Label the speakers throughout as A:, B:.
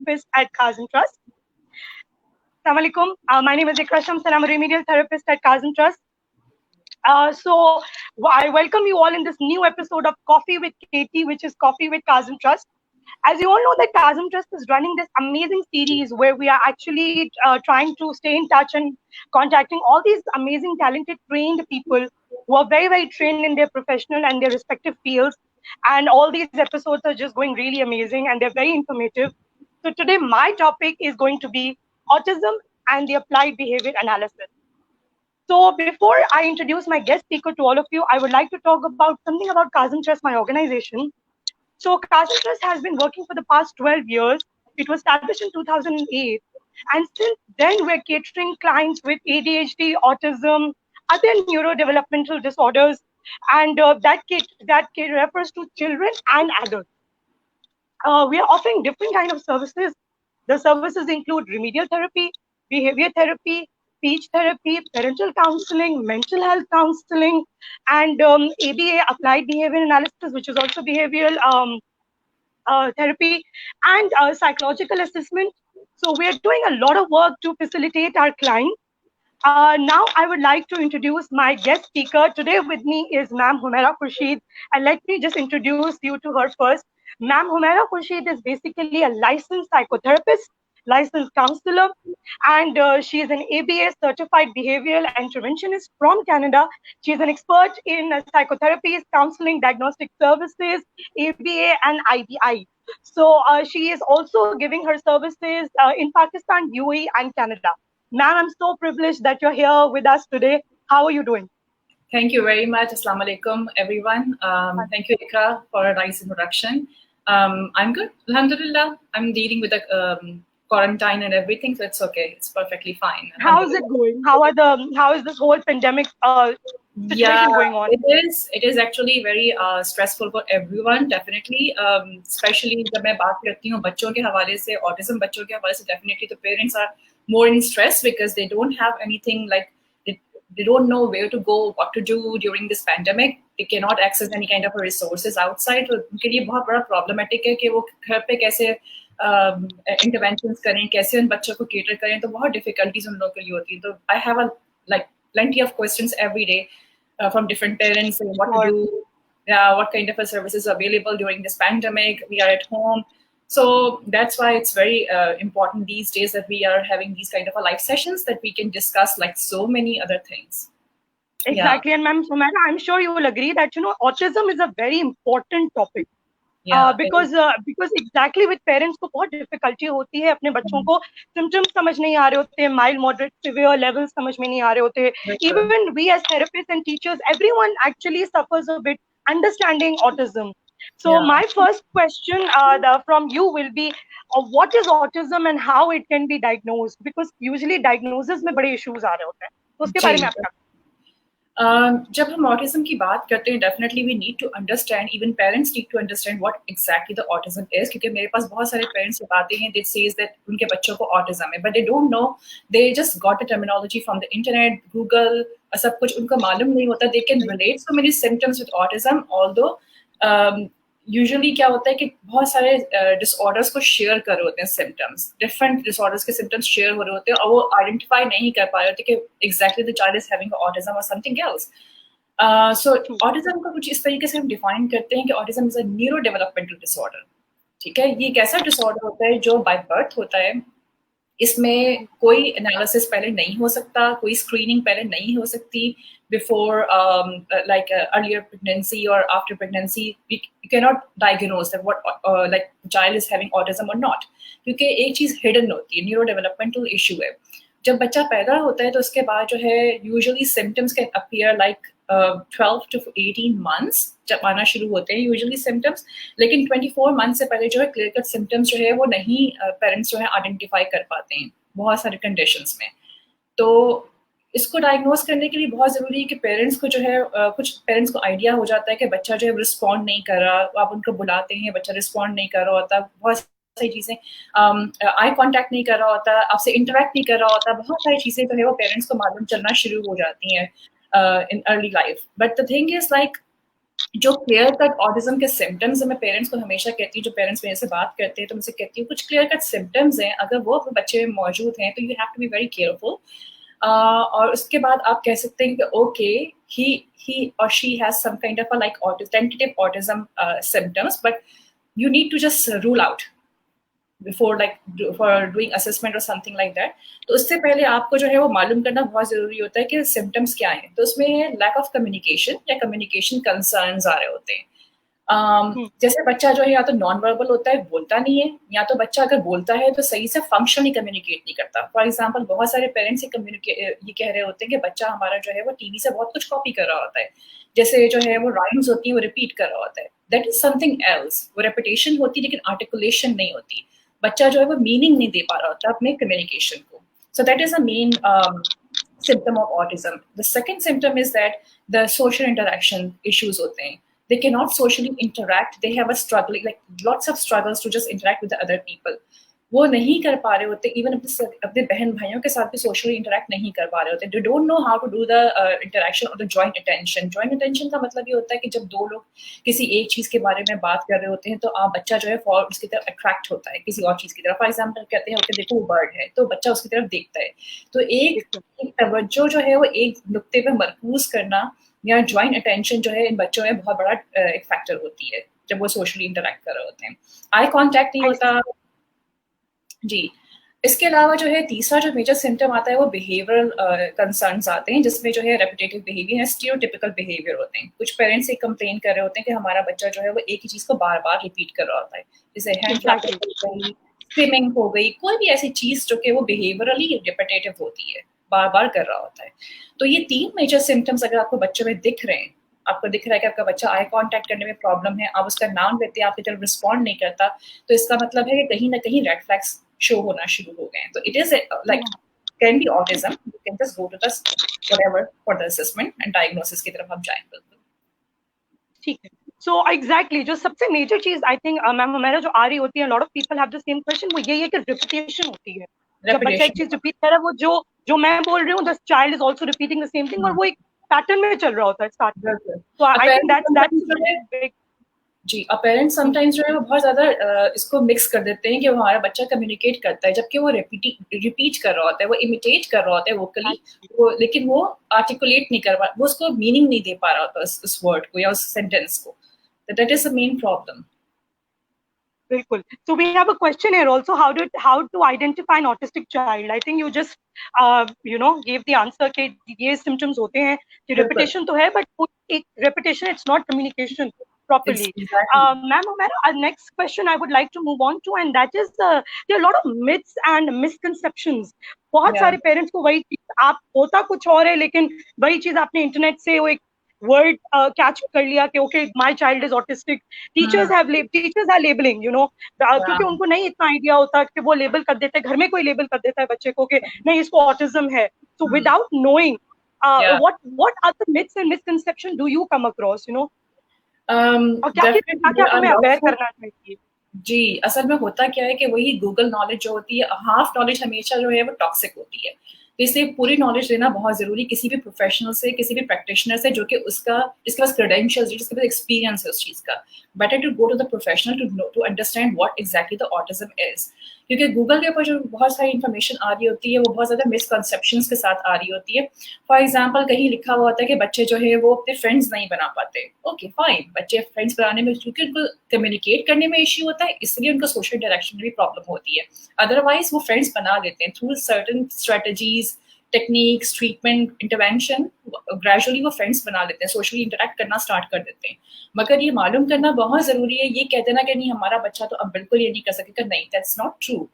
A: therapist at Kazan Trust. Assalamu alaikum. My name is Ikra Shams and I'm a remedial therapist at Kazan Trust. So I welcome you all in this new episode of Coffee with Katie, which is Coffee with Kazan Trust. As you all know, that Kazan Trust is running this amazing series where we are actually trying to stay in touch and contacting all these amazing, talented, trained people who are very, very trained in their professional and their respective fields. And all these episodes are just going really amazing and they're very informative. So today, my topic is going to be autism and the applied behavior analysis. So before I introduce my guest speaker to all of you, I would like to talk about something about Kazan Trust, my organization. So Kazan Trust has been working for the past 12 years. It was established in 2008. And since then, we're catering clients with ADHD, autism, other neurodevelopmental disorders. And that refers to children and adults. We are offering different kind of services. The services include remedial therapy, behavior therapy, speech therapy, parental counseling, mental health counseling, and ABA, applied behavior analysis, which is also behavioral therapy, and psychological assessment. So we are doing a lot of work to facilitate our clients. Now I would like to introduce my guest speaker. Today with me is Ma'am Humaira Khurshid. And let me just introduce you to her first. Ma'am Humaira Khurshid is basically a licensed psychotherapist, licensed counselor, and she is an ABA certified behavioral interventionist from Canada. She is an expert in psychotherapy, counseling, diagnostic services, ABA, and IBI. So she is also giving her services in Pakistan, UAE, and Canada. Ma'am, I'm so privileged that you're here with us today. How are you doing?
B: Thank you very much. Assalamu alaikum, everyone. Thank you, Ikra, for a nice introduction. I'm good. Alhamdulillah. I'm dealing with the quarantine and everything, so it's okay. It's perfectly fine.
A: How is it going? How is this whole pandemic situation going on?
B: It is actually very stressful for everyone, definitely. Especially जब मैं बात करती हूँ बच्चों के हवाले से, autism बच्चों के हवाले से, definitely the parents are more in stress because they don't have anything like they don't know where to go, what to do during this pandemic. They cannot access any kind of resources outside. तो उनके लिए बहुत बड़ा problematic है कि वो घर पे कैसे interventions करें, कैसे उन बच्चों को cater करें, तो बहुत difficulties उन लोगों के लिए होती है. तो I have plenty of questions every day from different parents saying what to do, what kind of services are available during this pandemic. We are at home. So that's why it's very important these days that we are having these kind of live sessions that we can discuss like so many other things.
A: Exactly. And Ma'am Humaira, I'm sure you will agree that, autism is a very important topic. Because exactly with parents को बहुत difficulty होती है अपने बच्चों को symptoms समझ नहीं आ रहे होते हैं, mild, moderate, severe levels समझ में नहीं आ रहे होते. Even we as therapists and teachers, everyone actually suffers a bit understanding autism. So my first question from you will be, what is autism and how it can be diagnosed? Because usually diagnosis में बड़े issues आ रहे होते हैं. तो उसके बारे में आपका
B: जब हम autism की बात करते हैं, definitely we need to understand, even parents need to understand what exactly the autism is. क्योंकि मेरे पास बहुत सारे parents बताते हैं, they says that उनके बच्चों को autism है, but they don't know. They just got the terminology from the internet, Google, सब कुछ उनको मालूम नहीं होता. They can relate so many symptoms with autism, although usually क्या होता है कि बहुत सारे डिसऑर्डर्स को शेयर कर रहे होते हैं, सिम्टम्स, डिफरेंट डिसऑर्डर्स के सिम्टम्स शेयर हो रहे होते हैं और वो आइडेंटिफाई नहीं कर पा रहे होते कि exactly the child is having autism और समथिंग एल्स. सो ऑटिज्म को कुछ इस तरीके से हम डिफाइन करते हैं कि autism is a neuro developmental disorder. ठीक है, ये एक ऐसा डिसऑर्डर होता है जो बाय बर्थ होता है. इसमें कोई एनालिसिस पहले नहीं हो सकता, कोई स्क्रीनिंग पहले नहीं हो सकती. Before earlier pregnancy or after pregnancy, you cannot diagnose that what the child is having autism or not, क्योंकि एक चीज hidden होती है, neurodevelopmental issue है. जब बच्चा पैदा होता है तो उसके बाद जो है usually symptoms can appear like 12 to 18 months जब आना शुरू होते हैं usually symptoms, लेकिन 24 months से पहले जो है clear cut symptoms जो है वो नहीं parents जो है identify कर पाते हैं बहुत सारे conditions में. तो इसको डायग्नोज करने के लिए बहुत ज़रूरी है कि पेरेंट्स को जो है कुछ पेरेंट्स को आइडिया हो जाता है कि बच्चा जो है रिस्पॉन्ड नहीं कर रहा. आप उनको बुलाते हैं, बच्चा रिस्पॉन्ड नहीं कर रहा होता, बहुत सारी चीज़ें, आई कांटेक्ट नहीं कर रहा होता, आपसे इंटरेक्ट नहीं कर रहा होता, बहुत सारी चीज़ें जो है वो पेरेंट्स को मालूम चलना शुरू हो जाती हैं in early life. But the thing is like जो क्लियर कट ऑटिज्म के सिम्टम्स है, मैं पेरेंट्स को हमेशा कहती हूँ, जो पेरेंट्स मेरे से बात करते हैं तो मुझसे कहती हूँ कुछ क्लियर कट सिम्टम्स हैं, अगर वो अपने बच्चे में मौजूद हैं तो you have to be very careful. और उसके बाद आप कह सकते हैं कि okay, he or she has some kind of a like tentative autism symptoms, but you need to just rule out before like for doing assessment or something like that. तो उससे पहले आपको जो है वो मालूम करना बहुत जरूरी होता है कि सिम्टम्स क्या हैं। तो उसमें लैक ऑफ कम्युनिकेशन या कम्युनिकेशन कंसर्न्स आ रहे होते हैं। जैसे बच्चा जो है या तो नॉन वर्बल होता है, बोलता नहीं है, या तो बच्चा अगर बोलता है तो सही से फंक्शनली कम्युनिकेट नहीं करता। फॉर एग्जाम्पल, बहुत सारे पेरेंट्स ये कह रहे होते हैं कि बच्चा हमारा जो है वो टीवी से बहुत कुछ कॉपी कर रहा होता है, जैसे जो है वो राइम्स होती है वो रिपीट कर रहा होता है। That is something else. वो रेपिटेशन होती है लेकिन आर्टिकुलेशन नहीं होती। बच्चा जो है वो मीनिंग नहीं दे पा रहा होता अपने कम्युनिकेशन को। So that is a main symptom of autism. The second symptom is that the social interaction issues होते हैं। They cannot socially interact. They have a struggling, like lots of struggles to just interact with the other people. वो नहीं कर पा रहे होते, even अपने बहन भाइयों के साथ भी सोशली इंटरेक्ट नहीं कर पा रहे होते। They don't know how to do the interaction और the joint attention. Joint attention का मतलब ये होता है कि जब दो लोग किसी एक चीज के बारे में बात कर रहे होते हैं तो आप बच्चा जो है फॉर उसकी तरफ अट्रैक्ट होता है किसी और चीज की तरफ। फॉर एग्जाम्पल कहते हैं ओके देखो वो बर्ड है, तो बच्चा उसकी तरफ देखता है। तो एक तवज्जो जो है वो एक नुक्ते पे मरकूज करना या ज्वाइंट अटेंशन जो है इन बच्चों में बहुत बड़ा एक फैक्टर होती है जब वो सोशली इंटरेक्ट कर रहे होते हैं। आई कॉन्टैक्ट नहीं होता जी। इसके अलावा जो है तीसरा जो मेजर सिम्टम आता है वो बिहेवियरल कंसर्न्स आते हैं, जिसमें जो है रेपिटेटिव बिहेवियर है, स्टीरियोटिपिकल बिहेवियर होते हैं। कुछ पेरेंट्स एक कंप्लेन कर रहे होते हैं कि हमारा बच्चा जो है वो एक ही चीज को बार बार रिपीट कर रहा होता है, जैसे हैंड क्लैपिंग हो गई, स्विमिंग हो गई, कोई भी ऐसी चीज जो कि वो बिहेवियरली रिपीटेटिव होती है, बार बार कर रहा होता है। तो ये तीन मेजर सिम्टम्स अगर आपको बच्चों में दिख रहे हैं, आपको दिख रहा है कि आपका बच्चा आई कांटेक्ट करने में प्रॉब्लम है, आप उसका नाम लेते हैं आपकी तरफ रिस्पॉन्ड नहीं करता, तो इसका मतलब है कि कहीं ना कहीं रेड फ्लैग्स शो होना शुरू हो गए हैं। तो it is like can be autism. You can just go to the whatever for the assessment and diagnosis की तरफ आप जाएं। बिल्कुल
A: ठीक है। सो एग्जैक्टली जो सबसे मेजर चीज आई थिंक मैम हमारा जो आ रही होती है, lot of people have the same question, वो यही है कि रिपीटेशन होती है। जब बच्चा एक चीज रिपीट कर रहा है, वो जो मैं बोल रही हूँ, the child is also repeating the same thing, और वो एक पैटर्न में चल रहा होता है स्टार्ट में। तो आई थिंक दैट्स
B: जी। और पेरेंट्स समटाइम्स जो है वो बहुत ज्यादा इसको मिक्स कर देते हैं कि हमारा बच्चा कम्युनिकेट करता है, जबकि वो रिपीट कर रहा होता है, वो इमिटेट कर रहा होता है वोकली, वो लेकिन वो आर्टिकुलेट नहीं कर पा, वो उसको मीनिंग नहीं दे पा रहा होता उस वर्ड को या उस सेंटेंस को। That is the main problem.
A: Bilkul. So we have a question here also. How to identify an autistic child? I think you just gave the answer कि ये symptoms होते हैं, कि repetition तो है, but एक repetition, it's not communication properly. Ma'am, our next question I would like to move on to, and that is there are a lot of myths and misconceptions. बहुत सारे पेरेंट्स को वही चीज, आप होता कुछ और है लेकिन वही चीज आपने इंटरनेट से वो एक वर्ड कैच कर लिया कि okay my child is autistic. Teachers are labelling, क्योंकि उनको नहीं इतना आइडिया होता कि वो लेबल कर देते, घर में कोई लेबल कर देता है बच्चे को कि नहीं इसको ऑटिज्म है। So without knowing what are the myths and misconceptions do you come across, और क्या हमें अवेयर करना चाहिए?
B: जी, असल में होता क्या है कि वही गूगल नॉलेज जो होती है, हाफ नॉलेज हमेशा जो है वो टॉक्सिक होती है। तो इसलिए पूरी नॉलेज लेना बहुत जरूरी, किसी भी प्रोफेशनल से, किसी भी प्रैक्टिशनर से जो कि जिसके पास क्रेडेंशियल्स, जिसके पास एक्सपीरियंस है उस चीज का। Better to go to the professional to understand what exactly the autism is, क्योंकि गूगल के ऊपर जो बहुत सारी इन्फॉर्मेशन आ रही होती है वो बहुत ज्यादा मिसकंसेप्शंस के साथ आ रही होती है। फॉर एग्जाम्पल, कहीं लिखा हुआ होता है कि बच्चे जो है वो अपने फ्रेंड्स नहीं बना पाते। ओके फाइन, बच्चे फ्रेंड्स बनाने में, क्योंकि उनको कम्युनिकेट करने में इश्यू होता है, इसलिए उनको सोशल इंटरेक्शन में भी प्रॉब्लम होती है। अदरवाइज वो फ्रेंड्स बना लेते हैं through certain strategies, techniques, treatment, intervention, gradually वो फ्रेंड्स बना लेते हैं, सोशली इंटरेक्ट करना स्टार्ट कर देते हैं। मगर ये मालूम करना बहुत जरूरी है, ये कह देना कि नहीं हमारा बच्चा तो अब बिल्कुल ये नहीं कर सकेगा, नहीं, that's not true.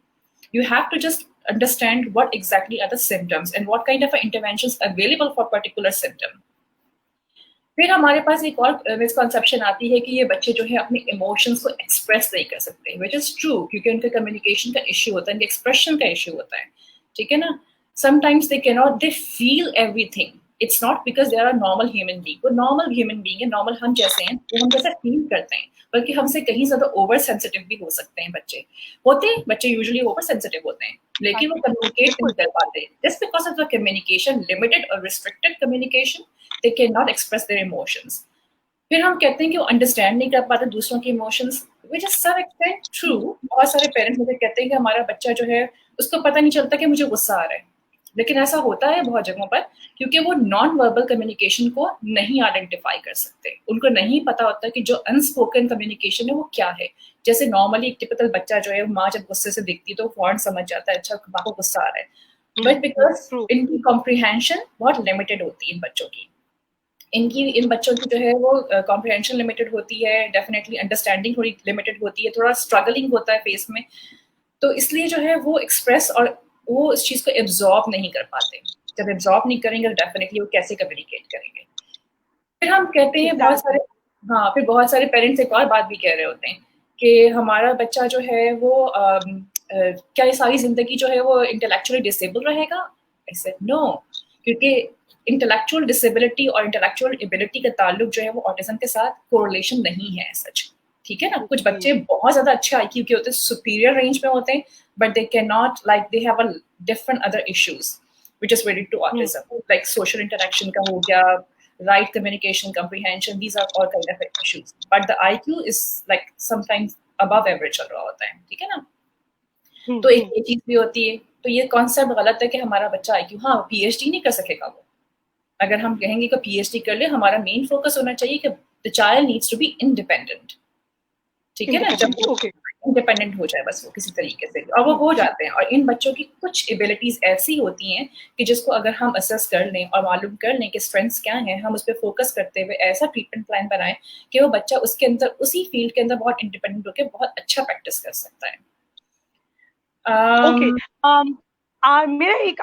B: You have to just understand what exactly are the symptoms and what kind of interventions available for particular symptom. फिर हमारे पास एक और मिसकंसेप्शन आती है कि ये बच्चे जो है अपने इमोशंस को एक्सप्रेस नहीं कर सकते, which is true, क्योंकि उनका कम्युनिकेशन का इश्यू होता है, उनके एक्सप्रेशन का इश्यू होता है, ठीक है ना। Sometimes they feel everything. It's not because they are a normal human being. वो normal human being है, normal हम जैसे हैं, वो हम जैसे फील करते हैं, बल्कि हमसे कहीं ज्यादा ओवर सेंसिटिव भी हो सकते हैं बच्चे यूजुअली ओवर सेंसिटिव होते हैं, लेकिन वो कम्युनिकेट नहीं कर पाते। Just because of the communication, limited or restricted communication, they cannot express their emotions. फिर हम कहते हैं कि वो अंडरस्टैंड नहीं कर पाते दूसरों के emotions, which is some extent true. बहुत सारे पेरेंट्स मुझे कहते हैं कि हमारा बच्चा जो है उसको पता नहीं चलता कि मुझे गुस्सा आ रहा है, लेकिन ऐसा होता है बहुत जगहों पर, क्योंकि वो नॉन वर्बल कम्युनिकेशन को नहीं आइडेंटिफाई कर सकते, उनको नहीं पता होता कि जो अनस्पोकन कम्युनिकेशन है वो क्या है। जैसे नॉर्मली एक टिपिकल बच्चा जो है, माँ जब गुस्से से दिखती है तो फौरन समझ जाता है अच्छा माँ को गुस्सा आ रहा है, बट बिकॉज
A: True.
B: इनकी कॉम्प्रिहेंशन बहुत लिमिटेड होती है इन बच्चों की, इन बच्चों की जो है वो कॉम्प्रिहेंशन लिमिटेड होती है, डेफिनेटली अंडरस्टैंडिंग थोड़ी लिमिटेड होती है, थोड़ा स्ट्रगलिंग होता है फेस में, तो इसलिए जो है वो एक्सप्रेस और वो इस चीज को एब्जॉर्ब नहीं कर पाते। जब एब्जॉर्ब नहीं करेंगे तो डेफिनेटली वो कैसे कम्युनिकेट करेंगे। फिर हम कहते हैं बहुत
A: Exactly.
B: सारे, हाँ फिर बहुत सारे पेरेंट्स एक और बात भी कह रहे होते हैं कि हमारा बच्चा जो है वो क्या ये सारी जिंदगी जो है वो इंटेलेक्चुअली डिसेबल रहेगा। ऐसे नो, क्योंकि इंटेलेक्चुअल डिसेबिलिटी और इंटेलेक्चुअल एबिलिटी का ताल्लुक जो है वो ऑटिज्म के साथ कोरिलेशन नहीं है सच, ठीक है ना। कुछ बच्चे बहुत ज्यादा अच्छे आईक्यू के होते हैं, सुपीरियर रेंज में होते हैं, but they can not like they have a different other issues which is related to autism, like social interaction का हो गया, right communication, comprehension, these are all kind of issues. But the IQ is like sometimes above average चल रहा होता है, ठीक है ना। तो एक ये चीज भी होती है, तो ये कॉन्सेप्ट गलत है कि हमारा बच्चा आईक्यू, हाँ पीएचडी नहीं कर सकेगा वो। अगर हम कहेंगे कि पीएचडी कर ले, हमारा मेन फोकस होना चाहिए कि the child needs to be independent, ठीक है ना, जब
A: Independent.
B: वो
A: Okay.
B: इंडिपेंडेंट हो जाए बस वो किसी तरीके से, और वो हो जाते हैं। और इन बच्चों की कुछ एबिलिटीज ऐसी होती हैं कि जिसको अगर हम असेस कर लें और मालूम कर लें कि स्ट्रेंथ्स क्या हैं, हम उस पर फोकस करते हुए ऐसा ट्रीटमेंट प्लान बनाएं कि वो बच्चा उसके अंदर उसी फील्ड के अंदर बहुत इंडिपेंडेंट होकर बहुत अच्छा प्रैक्टिस कर सकता है।
A: Okay. मेरा एक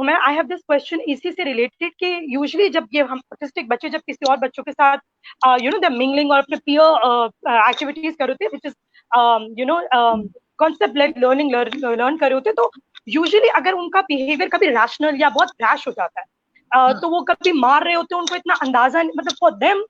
A: मैं आई हैव दिस क्वेश्चन इसी से रिलेटेड कि यूजुअली जब ये हम ऑटिस्टिक बच्चे जब किसी और बच्चों के साथ द मिंगलिंग और अपने पीयर एक्टिविटीज कर होते हैं which is concept led learning learn कर रहे होते हैं, तो यूजुअली अगर उनका बिहेवियर कभी रैशनल या बहुत रैश हो जाता है, तो वो कभी मार रहे होते हैं, उनको इतना अंदाजा मतलब for them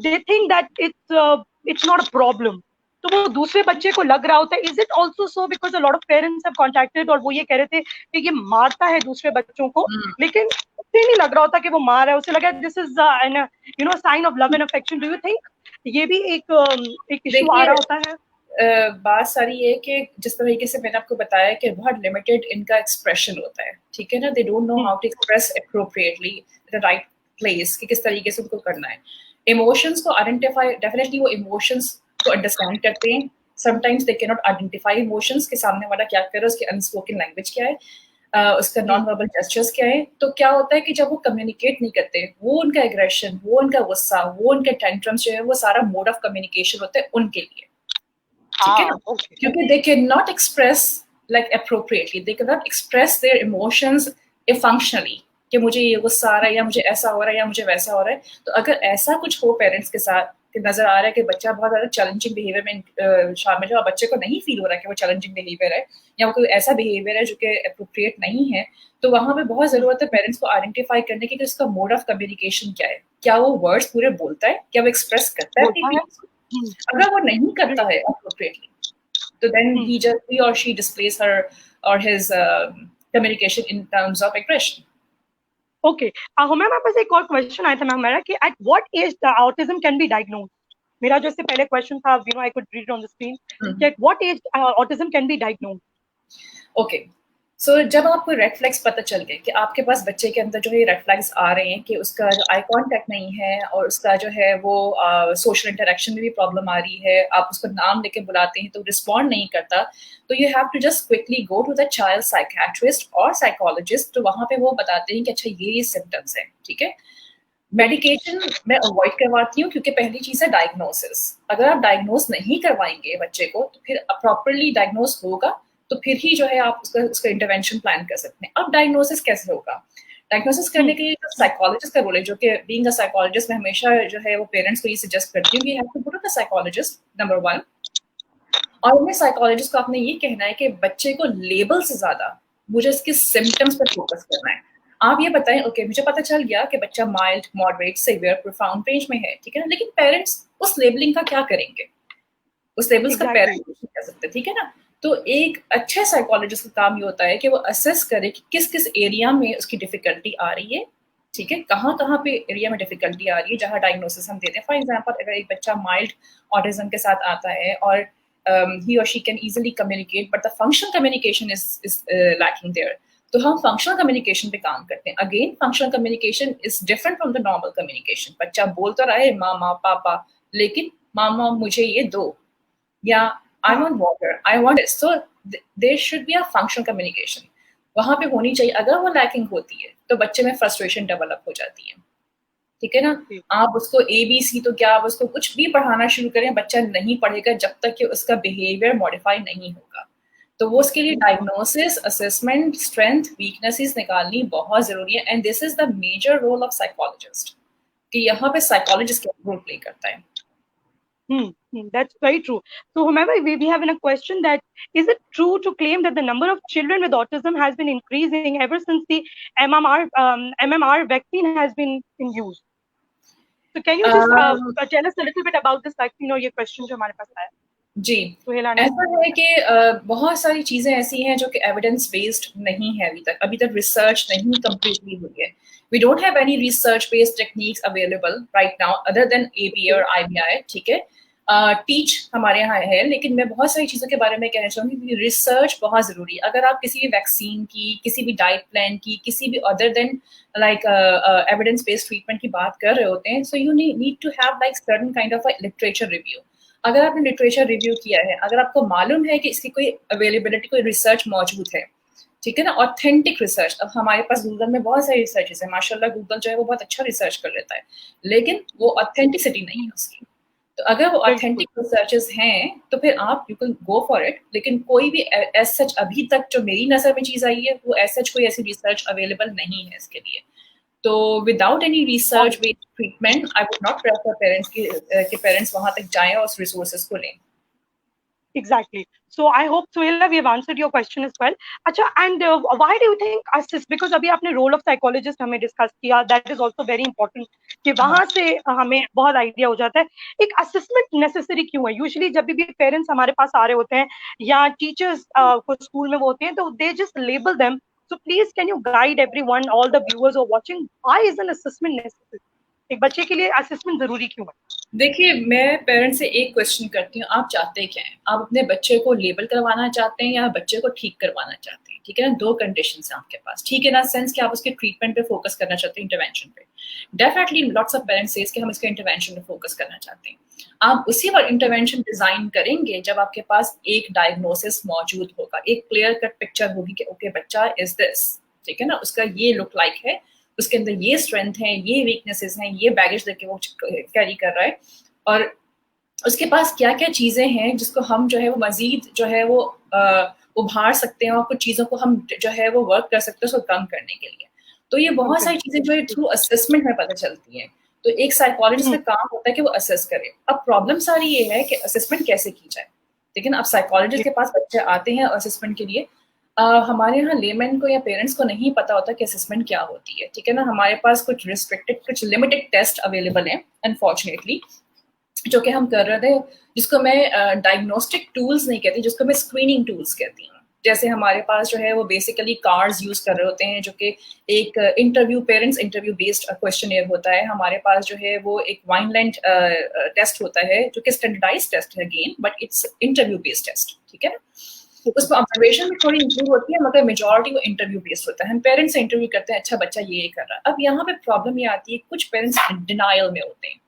A: they think that it's not a problem, तो वो दूसरे बच्चे को लग रहा होता है। Is it also so because a lot of parents have contacted और वो ये कह रहे थे कि ये मारता है दूसरे बच्चों को, लेकिन उसे नहीं लग रहा होता कि वो मार रहा है, उसे लगा this is an sign of love and affection. Do you think ये भी एक इशू आ रहा होता है?
B: बात सारी है कि जिस तरीके से मैंने आपको बताया कि बहुत लिमिटेड इनका एक्सप्रेशन होता है, ठीक है ना, they don't know how to express appropriately the right place कि किस तरीके से उनको करना है। इमोशंस को आइडेंटिफाई, डेफिनेटली वो इमोशंस को अंडरस्टैंड करते हैं, sometimes they can not identify emotions के सामने वाला क्या कर रहा है, उसकी अनस्पोकन लैंग्वेज क्या है, उसका नॉन वर्बल जेस्चर्स क्या है। तो क्या होता है कि जब वो कम्युनिकेट नहीं करते, वो उनका एग्रेशन, वो उनका गुस्सा, वो उनके टेंट्रम्स जो है वो सारा मोड ऑफ कम्युनिकेशन होता है उनके लिए, ठीक है ना, क्योंकि दे can not express like appropriately, they can not express their emotions functionally कि मुझे ये गुस्सा आ रहा है या मुझे ऐसा हो रहा है या मुझे वैसा हो रहा है। तो अगर ऐसा कुछ हो पेरेंट्स के साथ कि नजर आ रहा है कि बच्चा बहुत ज्यादा चैलेंजिंग बिहेवियर में शामिल है और बच्चे को नहीं फील हो रहा है कि वो चैलेंजिंग बिहेवियर है या वो कोई ऐसा बिहेवियर है जो कि अप्रोप्रिएट नहीं है, तो वहां पे बहुत जरूरत है पेरेंट्स को आइडेंटिफाई करने की कि उसका मोड ऑफ कम्युनिकेशन क्या है, क्या वो वर्ड्स पूरे बोलता है, क्या वो एक्सप्रेस करता है अपनी फीलिंग्स को। अगर वो नहीं करता है अप्रोप्रिएटली, तो then he or she displays her or his communication in terms of aggression.
A: Okay, ma'am आपके पास एक और क्वेश्चन आया था मैम मेरा कि at what age the autism can be diagnose. मेरा जो इससे पहले क्वेश्चन था, I could read on the screen, कि at what age autism can be diagnose.
B: Okay, so जब आपको रेड फ्लैग्स पता चल गए कि आपके पास बच्चे के अंदर जो है रेड फ्लैग्स आ रहे हैं कि उसका जो आई कांटेक्ट नहीं है और उसका जो है वो सोशल इंटरेक्शन में भी प्रॉब्लम आ रही है, आप उसको नाम लेके बुलाते हैं तो रिस्पॉन्ड नहीं करता, तो you have to just quickly go to the child psychiatrist और साइकोलॉजिस्ट। तो वहां पे वो बताते हैं कि अच्छा ये सिम्टम्स है, ठीक है। मेडिकेशन मैं अवॉइड करवाती हूँ क्योंकि पहली चीज है डायग्नोसिस। अगर आप डायग्नोस नहीं करवाएंगे बच्चे को तो फिर प्रॉपरली डायग्नोस होगा तो फिर ही जो है आप उसका इंटरवेंशन प्लान कर सकते हैं। अब डायग्नोसिस कैसे होगा? डायग्नोसिस करने के लिए जो साइकोलॉजिस्ट का रोल है, जो कि बीइंग अ साइकोलॉजिस्ट मैं हमेशा जो है वो पेरेंट्स को ये सजेस्ट करती हूँ कि have to go to the psychologist number 1। और उन्हें साइकोलॉजिस्ट को आपने ये कहना है कि बच्चे को लेबल से ज्यादा मुझे इसके सिम्टम्स पर फोकस करना है। आप ये बताएं, ओके मुझे पता चल गया कि बच्चा mild, moderate, severe, profound range में है, ठीक है ना, लेकिन पेरेंट्स उस लेबलिंग का क्या करेंगे? उस लेबल्स का पेरेंट्स नहीं कह सकते, ठीक है ना। तो एक अच्छे साइकोलॉजिस्ट का काम ये होता है कि वो असेस करे कि किस किस एरिया में उसकी डिफिकल्टी आ रही है ठीक है, कहाँ कहाँ पे एरिया में डिफिकल्टी आ रही है जहाँ डायग्नोसिस हम देते हैं। फॉर एग्जांपल अगर एक बच्चा माइल्ड ऑटिज्म के साथ आता है और ही और she can easily communicate but the functional communication is lacking there, तो हम फंक्शनल कम्युनिकेशन पे काम करते हैं। Again functional communication is different from the normal communication. बच्चा बोल तो रहा है मामा पापा, लेकिन मामा मुझे ये दो, या I want water, I want this, so there should be a functional communication वहां पे होनी चाहिए। अगर वो लैकिंग होती है तो बच्चे में फ्रस्ट्रेशन डेवलप हो जाती है, ठीक है ना। आप उसको ABC तो क्या, आप उसको कुछ भी पढ़ाना शुरू करें, बच्चा नहीं पढ़ेगा जब तक कि उसका बिहेवियर मॉडिफाई नहीं होगा। तो वो उसके लिए डायग्नोसिस, असेसमेंट, स्ट्रेंथ, वीकनेसेस निकालनी बहुत जरूरी है। And this is the major role of psychologist, कि यहाँ पे साइकोलॉजिस्ट का रोल प्ले करता है।
A: That's very true. So, whomever we have in a question that is it true to claim that the number of children with autism has been increasing ever since the MMR vaccine has been in use? So, can you just tell us a little bit about this vaccine or ये question जो हमारे पास आया?
B: जी, ऐसा है कि बहुत सारी चीजें ऐसी हैं जो कि एविडेंस बेस्ड नहीं है अभी तक रिसर्च नहीं कंप्लीटली हुई है। We don't have any research based techniques available right now other than ABA और IBI, ठीक है। टीच हमारे यहाँ है, लेकिन मैं बहुत सारी चीज़ों के बारे में कहना चाहूँगी कि रिसर्च बहुत ज़रूरी है। अगर आप किसी भी वैक्सीन की, किसी भी डाइट प्लान की, किसी भी other than like evidence based treatment की बात कर रहे होते हैं, so you need to have like certain kind of literature review. अगर आपने लिटरेचर रिव्यू किया है, अगर आपको मालूम है कि इसकी कोई अवेलेबिलिटी, कोई रिसर्च मौजूद है, ठीक है ना, ऑथेंटिक रिसर्च। अब हमारे पास गूगल में बहुत सारी रिसर्चेस है, माशाल्लाह गूगल जो है वो बहुत अच्छा रिसर्च कर लेता है, लेकिन वो ऑथेंटिसिटी नहीं है उसकी। तो अगर वो ऑथेंटिक रिसर्चेस हैं तो फिर आप you can go for it. लेकिन कोई भी एज सच अभी तक जो मेरी नजर में चीज आई है, वो एज सच कोई ऐसी रिसर्च अवेलेबल नहीं है इसके लिए। तो without any research based treatment I would not prefer parents कि पेरेंट्स वहां तक जाएं और उस रिसोर्सेज को लें।
A: Exactly. So I hope, Suhaila, we have answered your question as well. Acha, and why do you think assist? Because अभी आपने role of psychologist हमें discuss किया, that is also very important. कि वहाँ से हमें बहुत idea हो जाता है एक assessment necessary क्यों है? Usually जब भी parents हमारे पास आ रहे होते हैं या teachers को school में वो होते हैं, तो they just label them. So please, can you guide everyone, all the viewers who are watching, why is an assessment necessary? एक बच्चे के लिए assessment जरूरी क्यों है?
B: देखिए, मैं पेरेंट्स से एक क्वेश्चन करती हूँ, आप चाहते क्या हैं? आप अपने बच्चे को लेबल करवाना चाहते हैं या बच्चे को ठीक करवाना चाहते हैं? ठीक है ना, दो कंडीशंस हैं आपके पास, ठीक है ना, सेंस कि आप उसके ट्रीटमेंट पे फोकस करना चाहते हैं, इंटरवेंशन पे। Definitely lots of parents says कि हम इसके इंटरवेंशन पे फोकस करना चाहते हैं। आप उसी वक्त इंटरवेंशन डिजाइन करेंगे जब आपके पास एक डायग्नोसिस मौजूद होगा, एक क्लियर कट पिक्चर होगी कि ओके बच्चा इज दिस, ठीक है ना, उसका ये लुक लाइक है, उसके अंदर ये स्ट्रेंथ है, ये वीकनेसेस हैं, ये बैगेज लेके वो कैरी कर रहा है, और उसके पास क्या क्या चीजें हैं जिसको हम जो है वो मजीद जो है वो उभार सकते हैं, और कुछ चीजों को हम जो है वो वर्क कर सकते हैं उसको कम करने के लिए। तो ये बहुत सारी चीजें जो है थ्रू असेसमेंट में पता चलती हैं। तो एक साइकोलॉजिस्ट का काम होता है कि वो असेस करे। अब प्रॉब्लम सारी ये है कि असेसमेंट कैसे की जाए। लेकिन अब साइकोलॉजिस्ट के पास बच्चे आते हैं असेसमेंट के लिए, हमारे यहाँ लेमैन को या पेरेंट्स को नहीं पता होता कि असेसमेंट क्या होती है, ठीक है ना। हमारे पास कुछ रिस्ट्रिक्टेड, कुछ लिमिटेड टेस्ट अवेलेबल हैं अनफॉर्चुनेटली, जो कि हम कर रहे थे, जिसको मैं डायग्नोस्टिक टूल्स नहीं कहती, जिसको मैं स्क्रीनिंग टूल्स कहती हूँ। जैसे हमारे पास जो है वो बेसिकली कार्ड्स यूज कर रहे होते हैं, जो कि एक interview, parents interview based questionnaire होता है। हमारे पास जो है वो एक वाइनलैंड टेस्ट होता है, जो कि स्टैंडर्डाइज टेस्ट है again, but it's interview based test, ठीक है ना। उसमें ऑब्जर्वेशन भी थोड़ी इंप्रूव होती है, मगर मेजॉरिटी वो इंटरव्यू बेस्ड होता है। हम पेरेंट्स से इंटरव्यू करते हैं, अच्छा बच्चा ये कर रहा है। अब यहाँ पे प्रॉब्लम ये आती है, कुछ पेरेंट्स डिनायल में होते हैं,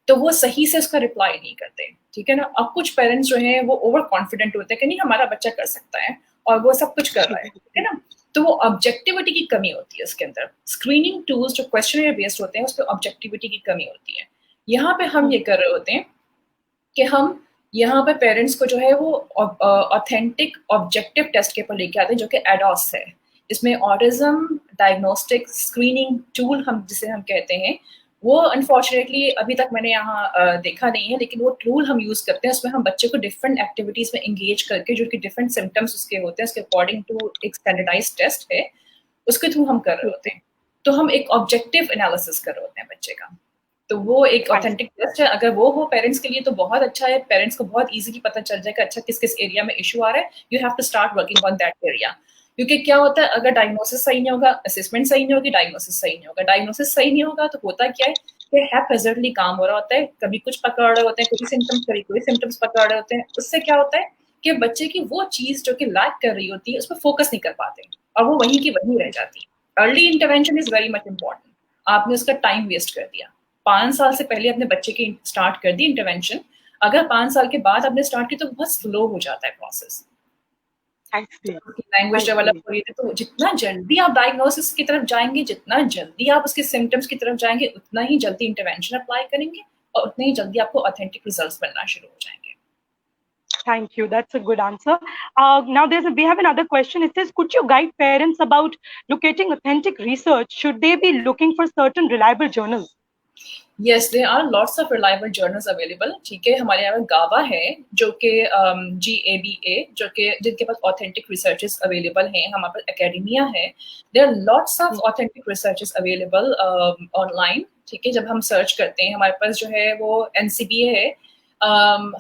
B: तो वो सही से उसका रिप्लाई नहीं करते, ठीक है ना। अब कुछ पेरेंट्स जो हैं वो ओवर कॉन्फिडेंट होते हैं कि नहीं हमारा बच्चा कर सकता है और वो सब कुछ कर रहा है, ठीक है ना। तो वो ऑब्जेक्टिविटी की कमी होती है उसके अंदर। स्क्रीनिंग टूल्स जो क्वेश्चनर बेस्ड होते हैं उस पर ऑब्जेक्टिविटी की कमी होती है। यहाँ पे हम ये कर रहे होते हैं कि हम यहाँ पे पेरेंट्स को जो है वो ऑथेंटिक ऑब्जेक्टिव टेस्ट के ऊपर लेके आते हैं, जो कि एडॉस है। इसमें ऑटिज्म डायग्नोस्टिक स्क्रीनिंग टूल हम जिसे हम कहते हैं, वो अनफॉर्चुनेटली अभी तक मैंने यहाँ देखा नहीं है, लेकिन वो टूल हम यूज करते हैं। उसमें हम बच्चे को डिफरेंट एक्टिविटीज में एंगेज करके, जो कि डिफरेंट सिम्टम्स उसके होते हैं, उसके अकॉर्डिंग टू एक स्टैंडर्डाइज टेस्ट है, उसके थ्रू हम कर रहे होते हैं। तो हम एक ऑब्जेक्टिव एनालिसिस कर रहे होते हैं बच्चे का। तो वो एक ऑथेंटिक टेस्ट है, अगर वो हो पेरेंट्स के लिए तो बहुत अच्छा है, पेरेंट्स को बहुत इजीली पता चल जाएगा अच्छा किस किस एरिया में इशू आ रहा है, you have to start working on that area. क्योंकि क्या होता है, अगर डायग्नोसिस सही नहीं होगा, असेसमेंट सही नहीं होगी, डायग्नोसिस सही नहीं होगा, डायग्नोसिस सही नहीं होगा तो होता क्या है कि हैप्रेजेंटली काम हो रहा होता है, कभी कुछ पकड़ रहे होते हैं, कोई सिम्टम्स कभी कोई सिम्टम्स पकड़ रहे होते हैं, उससे क्या होता है कि बच्चे की वो चीज जो कि लैक कर रही होती है उस पर फोकस नहीं कर पाते और वो वहीं की वहीं रह जाती है। Early intervention is very much important. आपने उसका टाइम वेस्ट कर दिया, 5 साल से पहले अपने बच्चे की स्टार्ट कर दी इंटरवेंशन, अगर 5 साल के बाद आपने स्टार्ट की तो बहुत स्लो हो जाता है प्रोसेस। लैंग्वेज डेवलप हो रही है, तो जितना जल्दी आप डायग्नोसिस की तरफ जाएंगे, जितना जल्दी आप उसके सिम्टम्स की तरफ जाएंगे, उतना ही जल्दी इंटरवेंशन अप्लाई करेंगे और उतने ही जल्दी आपको ऑथेंटिक रिजल्ट्स मिलना शुरू हो जाएंगे।
A: Thank you. That's a good answer. Now we have another question. It says, could you guide parents about locating authentic research? Should they be looking for certain reliable journals?
B: Yes, there are lots of reliable journals available. ठीक है, हमारे यहाँ गावा है जो कि GABA जो कि जिनके पास authentic researches available हैं, हमारे पास academia है. There are lots of authentic researches available online. ठीक है, जब हम सर्च करते हैं हमारे पास जो है वो NCBA है,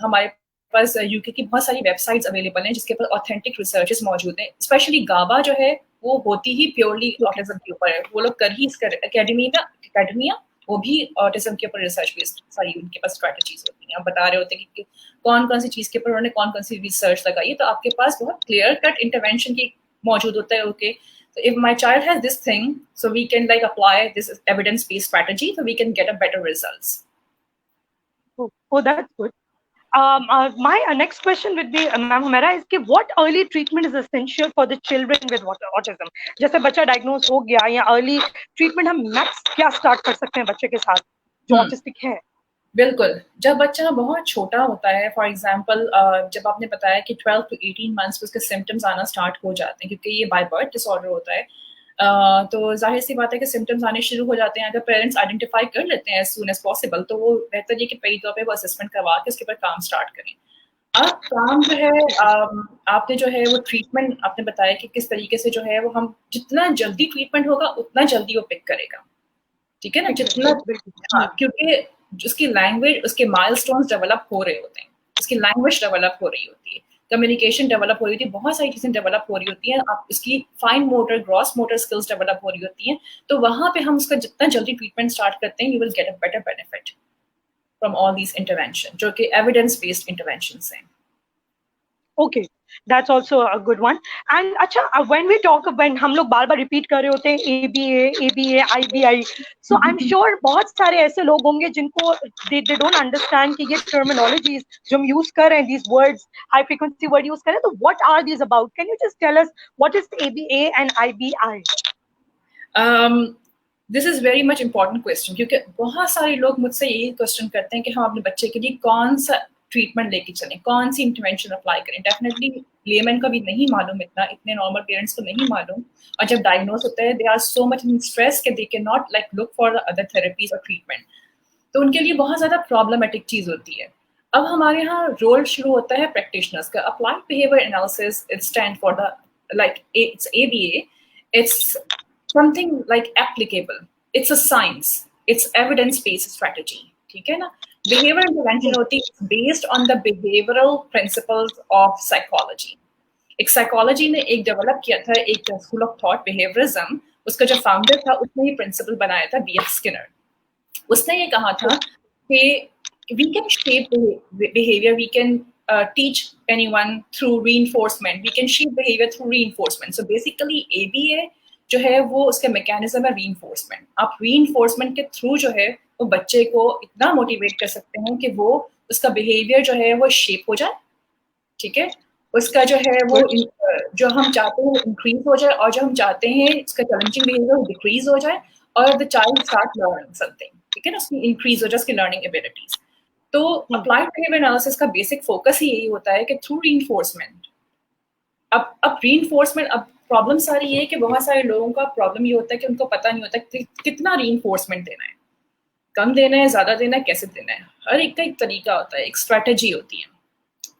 B: हमारे पास यूके की बहुत सारी वेबसाइट्स अवेलेबल हैं जिसके पास ऑथेंटिक रिसर्चेस मौजूद हैं. स्पेशली गावा जो है वो होती ही प्योरली ऑटिज्म के ऊपर है, वो लोग कर ही इसका एकेडमिया वो भी ऑटिज्म के ऊपर रिसर्च बेस्ड सारी उनके पास स्ट्रेटजीज होती हैं. आप बता रहे होते हैं कि कौन कौन सी चीज के ऊपर उन्होंने कौन कौन सी रिसर्च लगाई है, तो आपके पास बहुत क्लियर कट इंटरवेंशन की मौजूद होता है. Okay, so if my child has this thing, so we can like apply this evidence based strategy so we can get a better results.
A: Oh, that's good. My next question would be, Ma'am Humaira, is कि what early treatment is essential for the children with autism? जैसे बच्चा diagnose हो गया या early treatment हम next क्या start कर सकते हैं बच्चे के साथ जो autistic है?
B: बिल्कुल, जब बच्चा बहुत छोटा होता है, फॉर एग्जाम्पल जब आपने बताया कि 12 to 18 मंथ्स उसके सिम्टम्स आना स्टार्ट हो जाते हैं क्योंकि ये बाय बर्थ डिसऑर्डर होता है, तो जाहिर सी बात है कि सिम्टम्स आने शुरू हो जाते हैं. अगर पेरेंट्स आइडेंटिफाई कर लेते हैं एज सून एज पॉसिबल तो वो बेहतर है कि पहले तौर पे वो असेसमेंट करवा के उसके ऊपर काम स्टार्ट करें. अब काम जो है आपने जो है वो ट्रीटमेंट आपने बताया कि किस तरीके से जो है वो हम जितना जल्दी ट्रीटमेंट होगा उतना जल्दी वो पिक करेगा. ठीक है ना, जितना क्योंकि उसकी लैंग्वेज उसके माइलस्टोन्स डेवलप हो रहे होते हैं, उसकी लैंग्वेज डेवलप हो रही होती है, कम्युनिकेशन डेवलप हो रही होती है, बहुत सारी चीजें डेवलप हो रही होती हैं, आप इसकी fine motor gross motor skills develop हो रही होती हैं. तो वहां पे हम उसका जितना जल्दी ट्रीटमेंट स्टार्ट करते हैं, you will get a better benefit from all these intervention जो कि एविडेंस बेस्ड इंटरवेंशंस हैं.
A: Okay, that's also a good one. And अच्छा, when we talk, when हम लोग बार बार repeat कर रहे होते हैं ABA, IBI, so I'm sure बहुत सारे ऐसे लोग होंगे जिनको they don't understand कि ये terminologies जो हम use कर रहे हैं, these words, high frequency word use कर रहे हैं, तो what are these about? Can you just tell us what is ABA and IBI?
B: This is very much important question क्योंकि बहुत सारे लोग मुझसे यही क्वेश्चन करते हैं कि हम अपने बच्चे के लिए कौन सा ट्रीटमेंट लेके चलें, कौन सी इंटरवेंशन अप्लाई करें. डेफिनेटली लेमैन का भी नहीं मालूम, इतने नॉर्मल पेरेंट्स को नहीं मालूम, और जब डायग्नोस होता है they are so much in stress कि they can not like look for other therapies और ट्रीटमेंट, तो उनके लिए बहुत ज्यादा प्रॉब्लमेटिक चीज होती है. अब हमारे यहाँ रोल शुरू होता है प्रैक्टिशनर्स का. Applied behaviour analysis it stand for the like it's ABA, it's something like applicable, it's a science, it's evidence based strategy. ठीक है ना, behavior intervention होती है based on the behavioral principles of psychology. एक psychology ने एक develop किया था एक स्कूल ऑफ थॉट behaviorism, उसका जो फाउंडर था उसने ये प्रिंसिपल बनाया था B.F. स्किनर. उसने ये कहा था कि we can shape behavior, we can teach anyone through reinforcement, we can shape behavior through reinforcement. So basically ABA जो है वो उसका मैकेनिज्म है रीइंफोर्समेंट. आप रीइंफोर्समेंट के थ्रू जो है वो बच्चे को इतना मोटिवेट कर सकते हैं कि वो उसका बिहेवियर जो है वो शेप हो जाए. ठीक है, उसका जो है वो जो हम चाहते हैं इंक्रीज हो जाए और जो हम चाहते हैं उसका चैलेंजिंग बिहेवियर डिक्रीज हो जाए और the child start learning something. ठीक है ना, उसकी इंक्रीज हो जाए उसकी लर्निंग एबिलिटीज. तो अप्लाइड बिहेवियर एनालिसिस का बेसिक फोकस ही यही होता है कि थ्रू रीइंफोर्समेंट. अब रीइंफोर्समेंट, अब प्रॉब्लम सारी ये है कि बहुत सारे लोगों का प्रॉब्लम ये होता है कि उनको पता नहीं होता कि कितना रीइंफोर्समेंट देना है, कम देना है, ज्यादा देना है, कैसे देना है. हर एक का एक तरीका होता है, एक स्ट्रेटेजी होती है.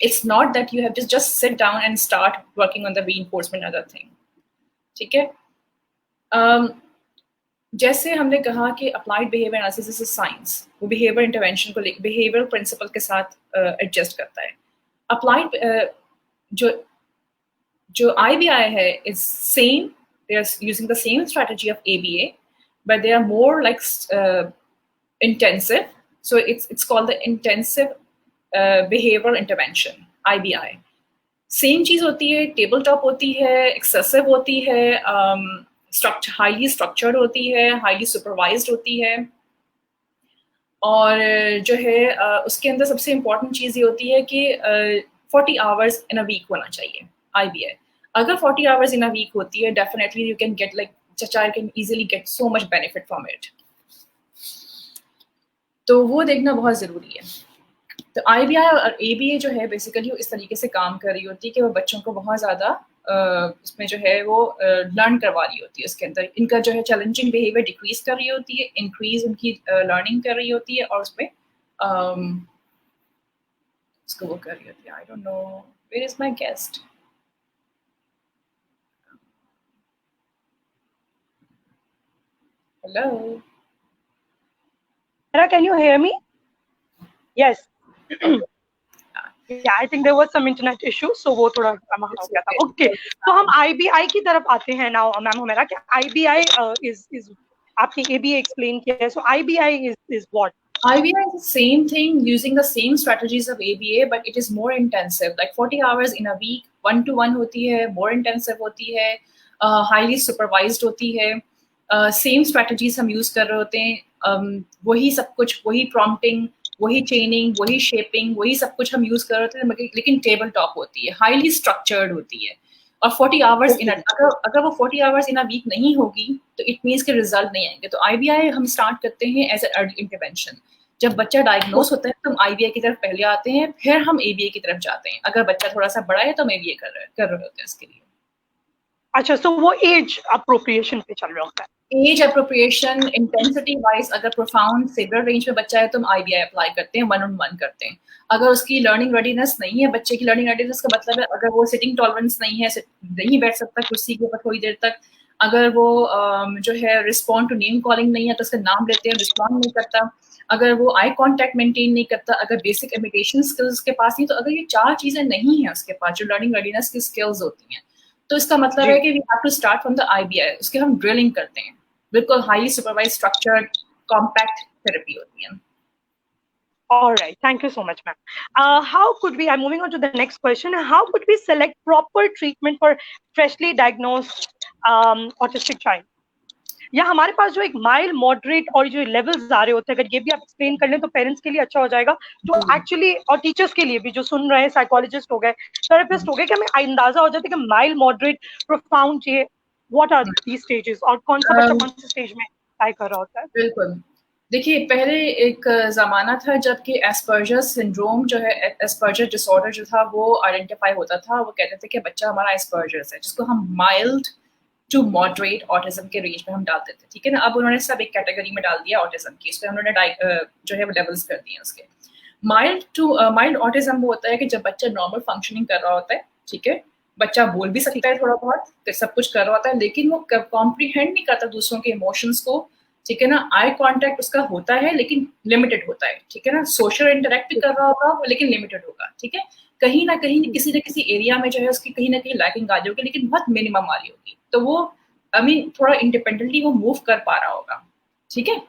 B: It's not that you have to just sit down and start working on the reinforcement other thing. ठीक है, जैसे हमने कहा कि applied behaviour analysis is science, वो बिहेवियर इंटरवेंशन को बिहेवियर प्रिंसिपल के साथ एडजस्ट करता है। अप्लाइड जो जो IBI है is same, they are using the same strategy of ABA, but they are more like intensive. So it's called the intensive behavioral intervention, IBI. Same चीज होती है, टेबल टॉप होती है, एक्सेसिव होती है, हाईली स्ट्रक्चर्ड होती है, हाईली सुपरवाइज्ड होती है, और जो है उसके अंदर सबसे इम्पोर्टेंट चीज़ ये होती है कि 40 आवर्स इन अ वीक होना चाहिए IBI। अगर 40 आवर्स इन अ वीक होती है, definitely you can get like child can easily get so much benefit from it. तो वो देखना बहुत ज़रूरी है। तो IBI और ABA जो है बेसिकली इस तरीके से काम कर रही होती है कि वो बच्चों को बहुत ज़्यादा उसमें जो है वो लर्न करवा रही होती है। उसके अंदर इनका जो है चैलेंजिंग बिहेवियर डिक्रीज कर रही होती है, इंक्रीज उनकी लर्निंग कर रही होती है, और उसमें उसको वो कर रही होती है। I don't know where is my guest. Hello
A: Sarah, can you hear me? Yes. Yeah, I think there was some internet issue, so वो थोड़ा वहाँ हो गया था। Okay, तो हम IBI की तरफ आते हैं now, मैम हमेरा कि IBI is आपने ABA explain किया है, so IBI is what?
B: IBI is the same thing, using the same strategies of ABA, but it is more intensive. Like 40 hours in a week, 1-to-1 होती है, more intensive होती है, highly supervised होती है, same strategies हम use कर रहे होते हैं, वही सब कुछ, वही prompting, वही ट्रेनिंग, वही शेपिंग, वही सब कुछ हम यूज कर रहे थे, लेकिन टेबल टॉप होती है, हाईली स्ट्रक्चर्ड होती है, और 40 आवर्स इन अगर वो 40 आवर्स इन अ वीक नहीं होगी तो इट मीन्स के रिजल्ट नहीं आएंगे। तो IBI हम स्टार्ट करते हैं एज ए अर्ली इंटरवेंशन। जब बच्चा डायग्नोस होता है तो हम IBI की तरफ पहले आते हैं, फिर हम ABA की तरफ जाते हैं। अगर बच्चा थोड़ा सा बड़ा है तो हम ABA कर रहे होते हैं इसके लिए।
A: अच्छा, so वो एज अप्रोप्रिएशन पे चल रहा होता है।
B: एज अप्रोप्रिएशन, इंटेंसिटी वाइज, अगर प्रोफाउंड सिवियर रेंज में बच्चा है तो हम IBI अप्लाई करते हैं, 1-on-1 करते हैं। अगर उसकी लर्निंग रेडीनेस नहीं है, बच्चे की लर्निंग रेडीनेस का मतलब है अगर वो सिटिंग टॉलरेंस नहीं है, नहीं बैठ सकता कुर्सी के ऊपर थोड़ी देर तक, अगर वो जो है रिस्पॉन्ड टू नेम कॉलिंग नहीं है तो उसका नाम लेते हैं, रिस्पॉन्ड नहीं करता, अगर वो आई कॉन्टैक्ट मेंटेन नहीं करता, अगर बेसिक इमिटेशन स्किल्स के पास नहीं, तो अगर ये 4 चीजें नहीं है उसके पास जो लर्निंग रेडीनेस की स्किल्स होती हैं, तो इसका मतलब है कि we have to start from the IBI। उसके हम ड्रिलिंग करते हैं, बिल्कुल highly supervise structured compact therapy होती है।
A: All right, thank you so much, ma'am. How could we? I'm moving on to the next question. How could we select proper treatment for freshly diagnosed autistic child? या हमारे पास जो एक mild, moderate और जो levels आ रहे होते हैं, अगर ये भी आप एक्सप्लेन कर लें तो पेरेंट्स के लिए अच्छा हो जाएगा, जो एक्चुअली, और टीचर्स के लिए भी जो सुन रहे हैं, साइकोलॉजिस्ट हो गए, थेरेपिस्ट हो गए, कि हमें अंदाजा हो जाता है कि माइल्ड, मॉडरेट, प्रोफाउंड चाहिए, व्हाट आर दीज स्टेजेस, और कौन सा बच्चा कौन से स्टेज में ट्राई कर रहा होता है?
B: बिल्कुल, देखिए पहले एक ज़माना था जबकि एस्पर्जर सिंड्रोम जो है, एस्पर्जर डिसऑर्डर जो था वो आइडेंटिफाई होता था। वो कहते थे कि बच्चा हमारा एस्पर्जर है, जिसको हम माइल्ड टू मॉडरेट ऑटिज्म के रेंज में हम डालते थे, ठीक है ना। अब उन्होंने सब एक कैटेगरी में डाल दिया ऑटिज्म की, इस पर उन्होंने जो है वो लेवल्स कर दिए उसके। माइल्ड ऑटिज्म वो होता है कि जब बच्चा नॉर्मल फंक्शनिंग कर रहा होता है, ठीक है, बच्चा बोल भी सकता है थोड़ा बहुत, सब कुछ कर रहा होता है, लेकिन वो कॉम्प्रीहेंड नहीं करता दूसरों के इमोशंस को, ठीक है ना। आई कांटेक्ट उसका होता है लेकिन लिमिटेड होता है, ठीक है ना। सोशल इंटरेक्ट भी कर रहा होगा वो, लेकिन लिमिटेड होगा, ठीक है। कहीं ना कहीं किसी न किसी एरिया में जो है उसकी कहीं ना कहीं लैकिंग आ रही होगी, लेकिन बहुत मिनिमम आ रही होगी, तो वो थोड़ा इंडिपेंडेंटली वो मूव कर पा रहा होगा, ठीक है।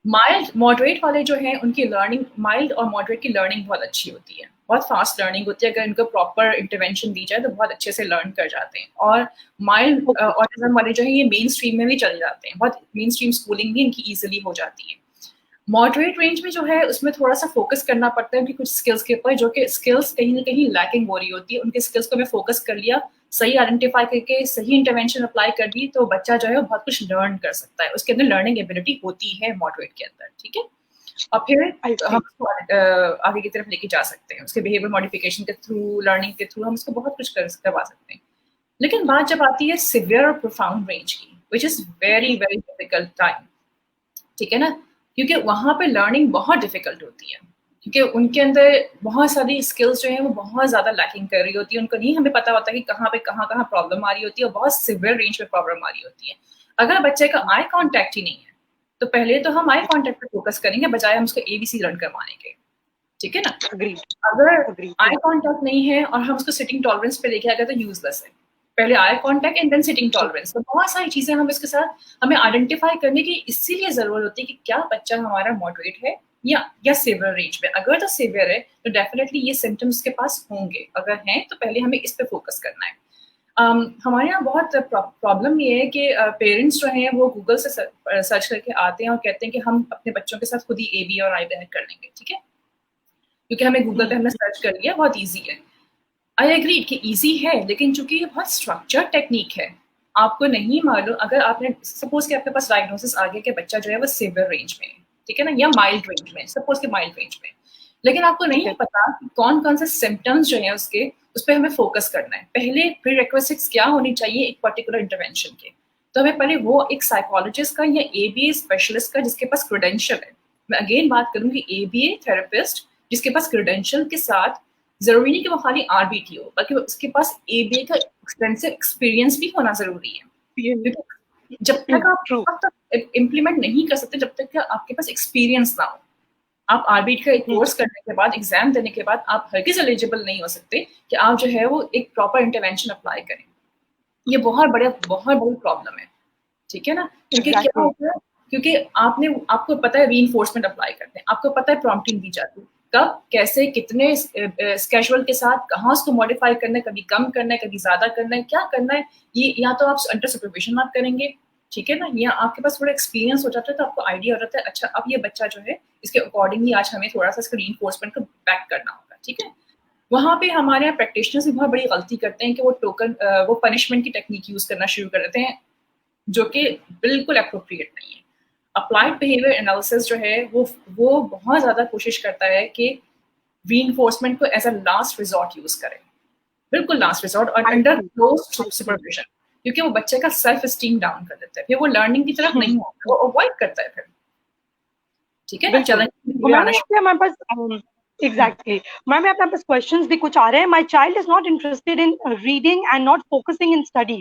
B: माइल्ड मॉडरेट वाले जो हैं उनकी लर्निंग, माइल्ड और मॉडरेट की लर्निंग बहुत अच्छी होती है, बहुत फास्ट लर्निंग होती है। अगर इनको प्रॉपर इंटरवेंशन दी जाए तो बहुत अच्छे से लर्न कर जाते हैं। और माइल्ड ऑटिज्म वाले जो है ये मेन स्ट्रीम में भी चले जाते हैं, बहुत मेन स्ट्रीम स्कूलिंग भी इनकी ईजिली हो जाती है। मॉडरेट रेंज में जो है उसमें थोड़ा सा फोकस करना पड़ता है उनकी कुछ स्किल्स के ऊपर, जो कि स्किल्स कहीं ना कहीं लैकिंग हो रही होती है। उनके स्किल्स को मैं फोकस कर लिया, सही आइडेंटिफाई करके सही इंटरवेंशन अप्लाई कर दी, तो बच्चा जो है बहुत कुछ लर्न कर सकता है, उसके अंदर लर्निंग एबिलिटी होती है मॉडरेट के अंदर, ठीक है। और फिर हम उसको आगे की तरफ लेके जा सकते हैं, उसके बिहेवियर मॉडिफिकेशन के थ्रू, लर्निंग के थ्रू हम उसको बहुत कुछ करवा सकते हैं। लेकिन बात जब आती है सिवियर और प्रोफाउंड रेंज की, which is very very difficult time, ठीक है ना, क्योंकि वहाँ पे लर्निंग बहुत डिफिकल्ट होती है, क्योंकि उनके अंदर बहुत सारी स्किल्स जो हैं वो बहुत ज़्यादा लैकिंग कर रही होती है। उनको नहीं हमें पता होता कि कहाँ पे कहाँ प्रॉब्लम आ रही होती है, और बहुत सिवियर रेंज में प्रॉब्लम आ रही होती है। अगर बच्चे का आई कांटेक्ट ही नहीं है तो पहले तो हम आई कांटेक्ट पे फोकस करेंगे बजाय हम उसको एबीसी लर्न करवाने के, ठीक है ना। अगर आई कांटेक्ट नहीं है और हम उसको सिटिंग टॉलरेंस पे लेके आ गए तो यूजलेस है। पहले eye contact and then sitting tolerance, तो बहुत सारी चीजें हम इसके साथ हमें आइडेंटिफाई करने की इसीलिए जरूरत होती है कि क्या बच्चा हमारा मॉडरेट है या सिवियर रेंज में। अगर तो सिवियर है तो डेफिनेटली ये सिम्टम्स के पास होंगे, अगर हैं तो पहले हमें इस पे फोकस करना है। हमारे यहाँ बहुत प्रॉब्लम ये है कि पेरेंट्स जो हैं वो गूगल से सर्च करके आते हैं और कहते हैं कि हम अपने बच्चों के साथ खुद ही ए बी और आई बैक कर लेंगे, ठीक है, क्योंकि हमें गूगल पे हमने सर्च कर लिया, बहुत ईजी है। आई एग्री कि ईजी है, लेकिन चूंकि ये बहुत स्ट्रक्चर टेक्निक है, आपको नहीं मालूम, अगर आपने सपोज कि आपके पास डायग्नोसिस आ गया कि बच्चा जो है वो सिवियर रेंज में, ठीक है ना, या माइल्ड रेंज में, सपोज के माइल्ड रेंज में, लेकिन आपको नहीं पता कि कौन कौन से सिम्टम्स जो हैं उसके, उस पर हमें फोकस करना है। पहले प्रीरिक्विजिट्स क्या होनी चाहिए एक पर्टिकुलर इंटरवेंशन के, तो हमें पहले वो एक साइकोलॉजिस्ट का या एबीए स्पेशलिस्ट का जिसके पास क्रेडेंशियल है, मैं अगेन बात करूंगी एबीए थेरेपिस्ट जिसके पास क्रेडेंशियल के साथ, जरूरी नहीं कि वो खाली आरबीटी हो, बल्कि उसके पास एबीए का एक्सटेंसिव एक्सपीरियंस भी होना जरूरी है, क्योंकि जब तक आप इम्प्लीमेंट नहीं कर सकते जब तक आपके पास एक्सपीरियंस ना हो। आप आरबीटी का एक कोर्स करने के बाद, एग्जाम देने के बाद आप हरगिज एलिजिबल नहीं हो सकते कि आप जो है वो एक प्रॉपर इंटरवेंशन अप्लाई करें। ये बहुत बड़ी प्रॉब्लम है, ठीक है ना, क्योंकि क्या होता है, क्योंकि आपको पता है रीइंफोर्समेंट अप्लाई करते हैं, आपको पता है प्रॉम्प्टिंग दी जाती है, कब कैसे कितने स्केड्यूल के साथ कहाँ उसको मॉडिफाई करना है, कभी कम करना है, कभी ज्यादा करना है, क्या करना है, ये या तो आप अंडर सुपरविजन आप करेंगे, ठीक है ना, या आपके पास थोड़ा एक्सपीरियंस हो जाता है तो आपको आइडिया हो जाता है, अच्छा अब ये बच्चा जो है इसके अकॉर्डिंगली आज हमें थोड़ा सा इसका रीइंफोर्समेंट को बैक करना होगा, ठीक है। वहाँ पे हमारे यहाँ प्रैक्टिशनर्स भी बहुत बड़ी गलती करते हैं कि वो पनिशमेंट की टेक्निक यूज करना शुरू कर देते हैं, जो कि बिल्कुल अप्रोप्रिएट नहीं है। अप्लाइड बिहेवियर एनालिसिस जो है वो बहुत ज्यादा कोशिश करता है कि रीइंफोर्समेंट को as a last resort use करें, बिल्कुल लास्ट रिजॉर्ट और अंडर क्लोज सुपरविजन, क्योंकि वो बच्चे का सेल्फ स्टीम डाउन कर देता है, फिर वो लर्निंग की तरफ नहीं आता, वो अवॉइड करता है फिर, ठीक है ना।
A: हमारे पास एग्जैक्टली मैम, आपके पास क्वेश्चंस भी कुछ आ रहे हैं। My child is not interested in reading and not focusing in study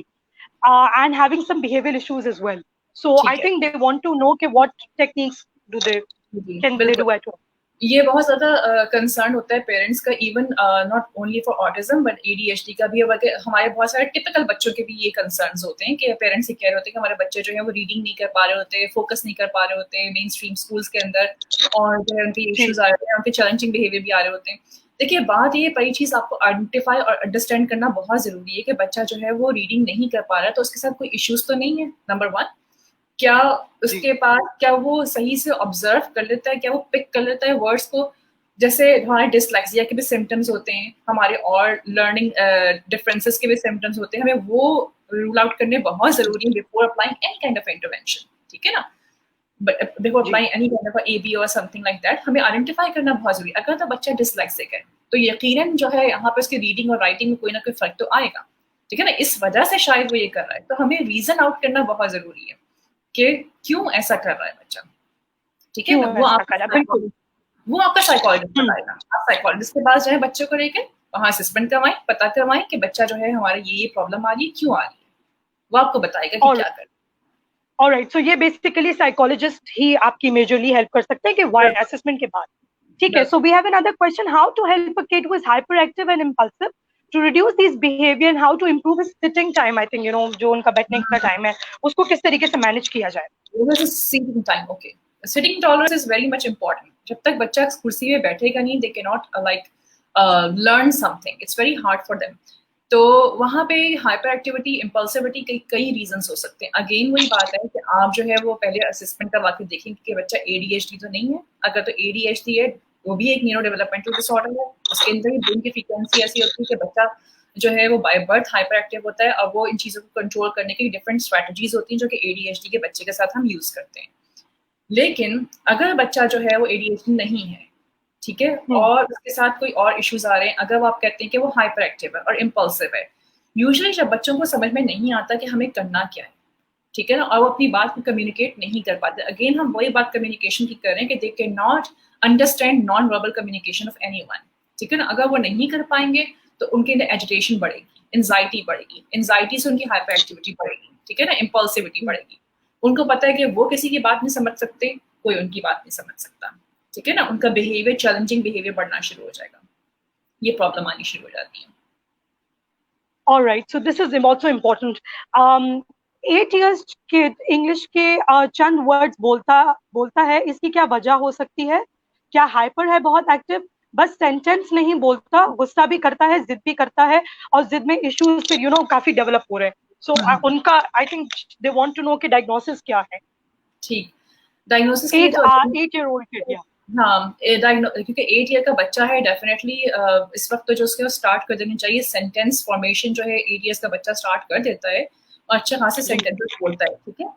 A: and having some behavioural issues as well, so I think they want to know कि what techniques do they can they do at home.
B: ये बहुत ज्यादा concern होता है parents का, even not only for autism but ADHD का भी, बल्कि हमारे बहुत सारे टिपिकल बच्चों के भी ये कंसर्न्स होते हैं कि पेरेंट्स ये कह रहे होते हैं कि हमारे बच्चे जो है वो रीडिंग नहीं कर पा रहे होते, फोकस नहीं कर पा रहे होते मेन स्ट्रीम स्कूल्स के अंदर, और जो है उनके इश्यूज आ रहे हैं, उनके चैलेंजिंग बिहेवियर भी आ रहे होते हैं। देखिए बात ये पहली चीज आपको आइडेंटिफाई और अंडरस्टैंड करना बहुत जरूरी है कि बच्चा जो है वो रीडिंग नहीं कर पा रहा है तो उसके साथ कोई इश्यूज तो नहीं है, नंबर वन। क्या उसके पास, क्या वो सही से ऑब्जर्व कर लेता है, क्या वो पिक कर लेता है वर्ड्स को, जैसे हमारे डिसलेक्सिया के भी सिम्टम्स होते हैं, हमारे और लर्निंग डिफरेंसेस के भी सिम्टम्स होते हैं, हमें वो रूल आउट करने बहुत जरूरी है before applying any kind of intervention, ठीक है ना, but before applying any kind of A B और समथिंग लाइक दैट हमें आइडेंटिफाई करना बहुत जरूरी है। अगर तो बच्चा डिसलेक्सिक है तो यकीनन जो है यहाँ पे उसकी रीडिंग और राइटिंग में कोई ना कोई फर्क तो आएगा, ठीक है ना, इस वजह से शायद वो ये कर रहा है, तो हमें रीजन आउट करना बहुत जरूरी है कि क्यों ऐसा कर रहा है बच्चा, ठीक है, वो आपका साइकोलॉजिस्ट बताएगा। आप साइकोलॉजिस्ट के पास जाए बच्चों को लेकर, वहाँ असेसमेंट करवाएं, पता करवाएं कि बच्चा जो है हमारा ये प्रॉब्लम आ रही है, क्यों आ रही है, वो आपको बताएगा कि क्या करना।
A: ऑलराइट, सो ये बेसिकली साइकोलॉजिस्ट ही आपकी मेजरली हेल्प कर सकते हैं कि व्हाई असेसमेंट के बाद, ठीक है। So we have another question, how to help a kid who is hyper active and impulsive to reduce these behavior and how to improve his sitting time? I think जो उनका बैठने का time है उसको किस तरीके से मैनेज किया जाए?
B: Sitting time, okay. Sitting tolerance is very much important. जब तक बच्चा कुर्सी में बैठेगा नहीं, they cannot learn something. It's very hard for them. तो वहाँ पे हाइपर एक्टिविटी, इम्पल्सिविटी कई रीजंस हो सकते हैं। अगेन वही बात है कि आप जो है वो पहले असेसमेंट करवा के देखेंगे कि बच्चा एडीएचडी तो नहीं है। अगर तो एडीएचडी है, वो भी एक न्यूरो डेवलपमेंटल डिसऑर्डर है, उसके अंदर ही ब्रेन की फ्रीक्वेंसी ऐसी होती है कि बच्चा जो है वो बाय बर्थ हाइपर एक्टिव होता है, और वो इन चीज़ों को कंट्रोल करने की डिफरेंट स्ट्रैटेजीज होती हैं जो कि एडीएचडी के बच्चे के साथ हम यूज करते हैं। लेकिन अगर बच्चा जो है वो एडीएचडी नहीं है, ठीक है, और उसके साथ कोई और इश्यूज आ रहे हैं, अगर वो आप कहते हैं कि वो हाइपर एक्टिव है और इम्पल्सिव है, यूजुअली जब बच्चों को समझ में नहीं आता कि हमें करना क्या है, ठीक है ना, और वो अपनी बात को कम्युनिकेट नहीं कर पाते, अगेन हम वही बात कम्युनिकेशन की कर रहे हैं कि they can not understand non verbal communication of anyone, ठीक है ना। अगर वो नहीं कर पाएंगे तो उनके अंदर एजिटेशन बढ़ेगी, एंजाइटी बढ़ेगी, एंजाइटी से उनकी हाइपर एक्टिविटी बढ़ेगी, ठीक है ना, इम्पल्सिविटी बढ़ेगी, उनको पता है कि वो किसी की बात नहीं समझ सकते, कोई उनकी बात नहीं समझ सकता, ठीक है ना। उनका बिहेवियर, चैलेंजिंग बिहेवियर बढ़ना शुरू हो जाएगा, ये प्रॉब्लम आनी शुरू हो जाती है।
A: All right, so this is also important. 8 years kid English के चंद वर्ड्स बोलता बोलता है, इसकी क्या वजह हो सकती है? क्या हाइपर है, बहुत एक्टिव, बस सेंटेंस नहीं बोलता, गुस्सा भी करता है, जिद भी करता है, और जिद में इश्यूज फिर काफी डेवलप हो रहे हैं। सो उनका I think they want to know कि डायग्नोसिस क्या है।
B: ठीक, डायग्नोसिस के लिए तो
A: 8 year old kid, yeah.
B: हाँ, क्योंकि 8 ईयर का बच्चा है, डेफिनेटली इस वक्त तो जो उसके स्टार्ट कर देनी चाहिए, सेंटेंस फॉर्मेशन जो है 8 ईयर्स का बच्चा स्टार्ट कर देता है और अच्छा खासे सेंटेंसेस बोलता है, ठीक है।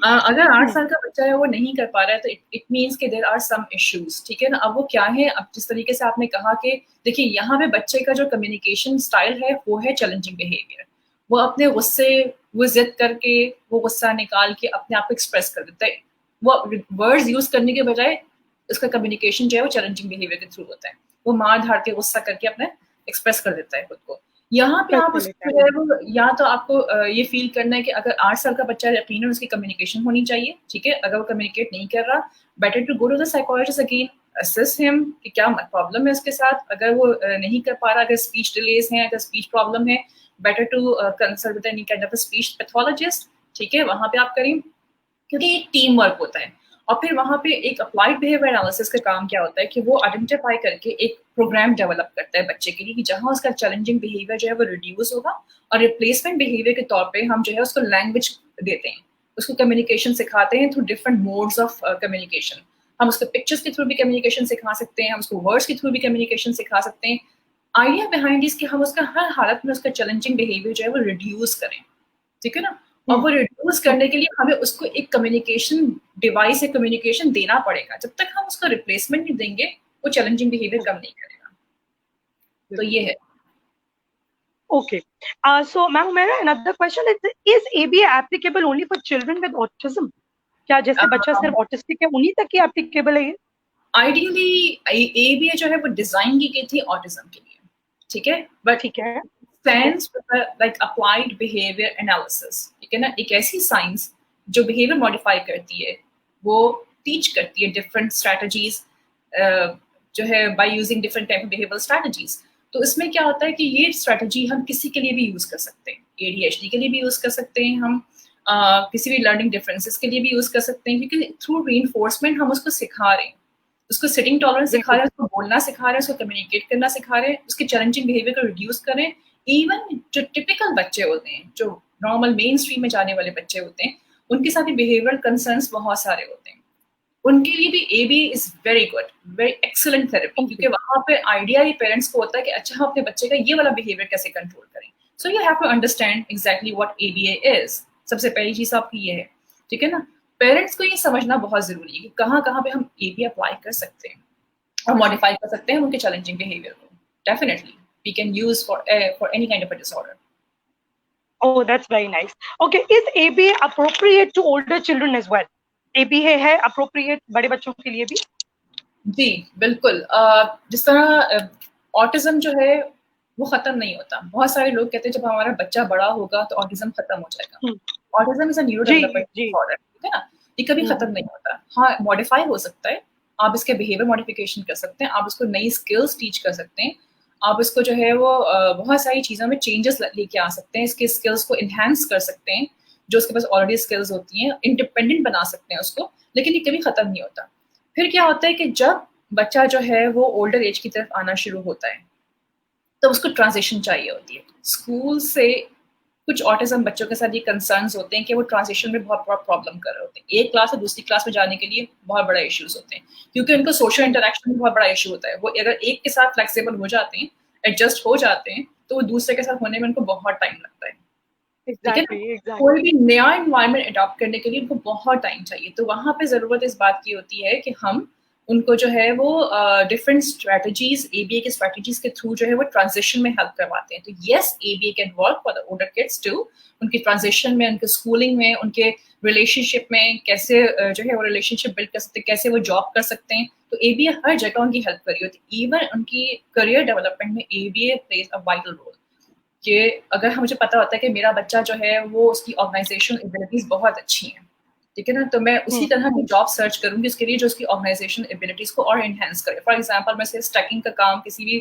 B: अगर 8 साल का बच्चा है वो नहीं कर पा रहा है तो इट मीन्स कि देयर आर सम इश्यूज, ठीक है ना। अब वो क्या है, अब जिस तरीके से आपने कहा कि देखिए यहाँ पे बच्चे का जो कम्युनिकेशन स्टाइल है वो है चैलेंजिंग बिहेवियर। वो अपने गुस्से, वो जिद करके, वो गुस्सा निकाल के अपने आप को एक्सप्रेस कर देता है। वो वर्ड्स यूज करने के बजाय उसका कम्युनिकेशन जो है वो चैलेंजिंग बिहेवियर के थ्रू होता है। वो मार धाड़ के गुस्सा करके अपने एक्सप्रेस कर देता है खुद को। यहाँ पे आप उसको जो है वो, या तो आपको ये फील करना है कि अगर 8 साल का बच्चा है, यकीनन उसकी कम्युनिकेशन होनी चाहिए, ठीक है। अगर वो कम्युनिकेट नहीं कर रहा, better to go to the psychologist again, assess him कि क्या प्रॉब्लम है उसके साथ। अगर वो नहीं कर पा रहा, अगर स्पीच डिलेज है, अगर स्पीच प्रॉब्लम है, better to consult with any kind of speech pathologist, ठीक है। वहां पे आप करें, क्योंकि ये टीम वर्क होता है। और फिर वहां पे एक अप्लाइड बिहेवियर एनालिसिस का काम क्या होता है कि वो आइडेंटिफाई करके एक प्रोग्राम डेवलप करता है बच्चे के लिए कि जहां उसका चैलेंजिंग बिहेवियर जो है वो रिड्यूस होगा, और रिप्लेसमेंट बिहेवियर के तौर पे हम जो है उसको लैंग्वेज देते हैं, उसको कम्युनिकेशन सिखाते हैं through different modes of communication. हम उसको पिक्चर्स के थ्रू भी कम्युनिकेशन सिखा सकते हैं, हम उसको वर्ड्स के थ्रू भी कम्युनिकेशन सिखा सकते हैं। आइडिया बिहाइंड इज कि हम उसका हर हालत में उसका चैलेंजिंग बिहेवियर जो है वो रिड्यूस करें, ठीक है ना। और वो रिड्यूस करने के लिए हमें उसको एक कम्युनिकेशन डिवाइस या कम्युनिकेशन देना पड़ेगा। जब तक हम उसको रिप्लेसमेंट नहीं देंगे, वो चैलेंजिंग बिहेवियर कम नहीं करेगा। तो ये है।
A: Okay. So, ma'am, another question is ABA applicable only for children with autism? क्या जैसे बच्चा सिर्फ ऑटिस्टिक है उन्हीं तक ही एप्लीकेबल है ये?
B: आइडियली ABA जो है वो डिजाइन की गई थी ऑटिज्म के लिए, ठीक है, बट
A: ठीक है,
B: science like applied behaviour analysis, ठीक है ना। एक ऐसी साइंस जो बिहेवियर मॉडिफाई करती है, वो टीच करती है डिफरेंट स्ट्रेटजीज जो है by using different type of behavioural strategies. तो इसमें क्या होता है कि ये स्ट्रेटजी हम किसी के लिए भी यूज कर सकते हैं, ADHD के लिए भी यूज कर सकते हैं, हम किसी भी लर्निंग डिफरेंसेस के लिए भी यूज कर सकते हैं, क्योंकि थ्रू रीइंफोर्समेंट हम उसको सिखा रहे हैं, उसको सिटिंग टॉलरेंस सिखा रहे हैं, उसको बोलना सिखा रहे हैं, उसको कम्युनिकेट करना सिखा रहे हैं, उसके चैलेंजिंग बिहेवियर को रिड्यूस करें। इवन जो टिपिकल बच्चे होते हैं, जो नॉर्मल मेन स्ट्रीम में जाने वाले बच्चे होते हैं, उनके साथ भी बिहेवियरल कंसर्न्स बहुत सारे होते हैं। उनके लिए भी ABA is very good, very excellent therapy, क्योंकि वहां पे आइडिया ही पेरेंट्स को होता है कि अच्छा हम अपने बच्चे का ये वाला बिहेवियर कैसे कंट्रोल करें। So you have to understand exactly what ABA इज। सबसे पहली चीज आपकी ये है, ठीक है ना। पेरेंट्स को ये समझना बहुत जरूरी है कि कहाँ कहाँ पे हम ABA अप्लाई कर सकते हैं और मॉडिफाई कर सकते हैं उनके चैलेंजिंग बिहेवियर को। Definitely we can use for any kind of a disorder.
A: Oh, that's very nice. Okay, is ABA appropriate to older children as well? ABA है appropriate बड़े बच्चों के लिए भी?
B: जी बिल्कुल। जिस तरह ऑटिज्म जो है वो खत्म नहीं होता। बहुत सारे लोग कहते हैं जब हमारा बच्चा बड़ा होगा तो ऑटिज्म खत्म हो जाएगा। Autism is a neuro development disorder, ठीक है ना। ये कभी खत्म नहीं होता। हाँ, मॉडिफाई हो सकता है, आप इसके बिहेवियर मॉडिफिकेशन कर सकते हैं, आप उसको नई स्किल्स टीच कर सकते हैं, आप इसको जो है वो बहुत सारी चीज़ों में चेंजेस लेके आ सकते हैं, इसके स्किल्स को इन्हांस कर सकते हैं, जो उसके पास ऑलरेडी स्किल्स होती हैं, इंडिपेंडेंट बना सकते हैं उसको, लेकिन ये कभी खत्म नहीं होता। फिर क्या होता है कि जब बच्चा जो है वो ओल्डर एज की तरफ आना शुरू होता है तो उसको ट्रांजिशन चाहिए होती है स्कूल से। कुछ ऑटिज्म बच्चों के साथ ये कंसर्न्स होते हैं कि वो ट्रांजिशन में बहुत प्रॉब्लम कर रहे होते हैं। एक क्लास से दूसरी क्लास में जाने के लिए बहुत बड़ा इश्यूज होते हैं, क्योंकि उनको सोशल इंटरेक्शन में बहुत बड़ा इशू होता है। वो अगर एक के साथ फ्लेक्सिबल हो जाते हैं, एडजस्ट हो जाते हैं, तो वो दूसरे के साथ होने में उनको बहुत टाइम लगता है। ठीक है ना। कोई भी नया एनवायरनमेंट अडॉप्ट करने के लिए उनको बहुत टाइम चाहिए। तो वहां पे जरूरत इस बात की होती है कि हम उनको जो है वो डिफरेंट स्ट्रेटजीज, ABA के स्ट्रेटजीज के थ्रू जो है वो ट्रांजिशन में हेल्प करवाते हैं। तो yes, ABA can work for the older kids too, उनकी ट्रांजिशन में, उनके स्कूलिंग में, उनके रिलेशनशिप में कैसे जो है वो रिलेशनशिप बिल्ड कर सकते हैं, कैसे वो जॉब कर सकते हैं। तो ABA हर जगह उनकी हेल्प करी होती है। इवन उनकी करियर डेवलपमेंट में ABA plays a vital role. कि अगर मुझे पता होता है कि मेरा बच्चा जो है वो उसकी ऑर्गेनाइजेशनल एबिलिटीज बहुत अच्छी हैं, ठीक है ना। तो मैं उसी तरह की जॉब सर्च करूंगी उसके लिए जो उसकी ऑर्गेनाइजेशन एबिलिटीज को और एनहेंस करे। फॉर एग्जांपल मैं से स्टैकिंग का काम किसी भी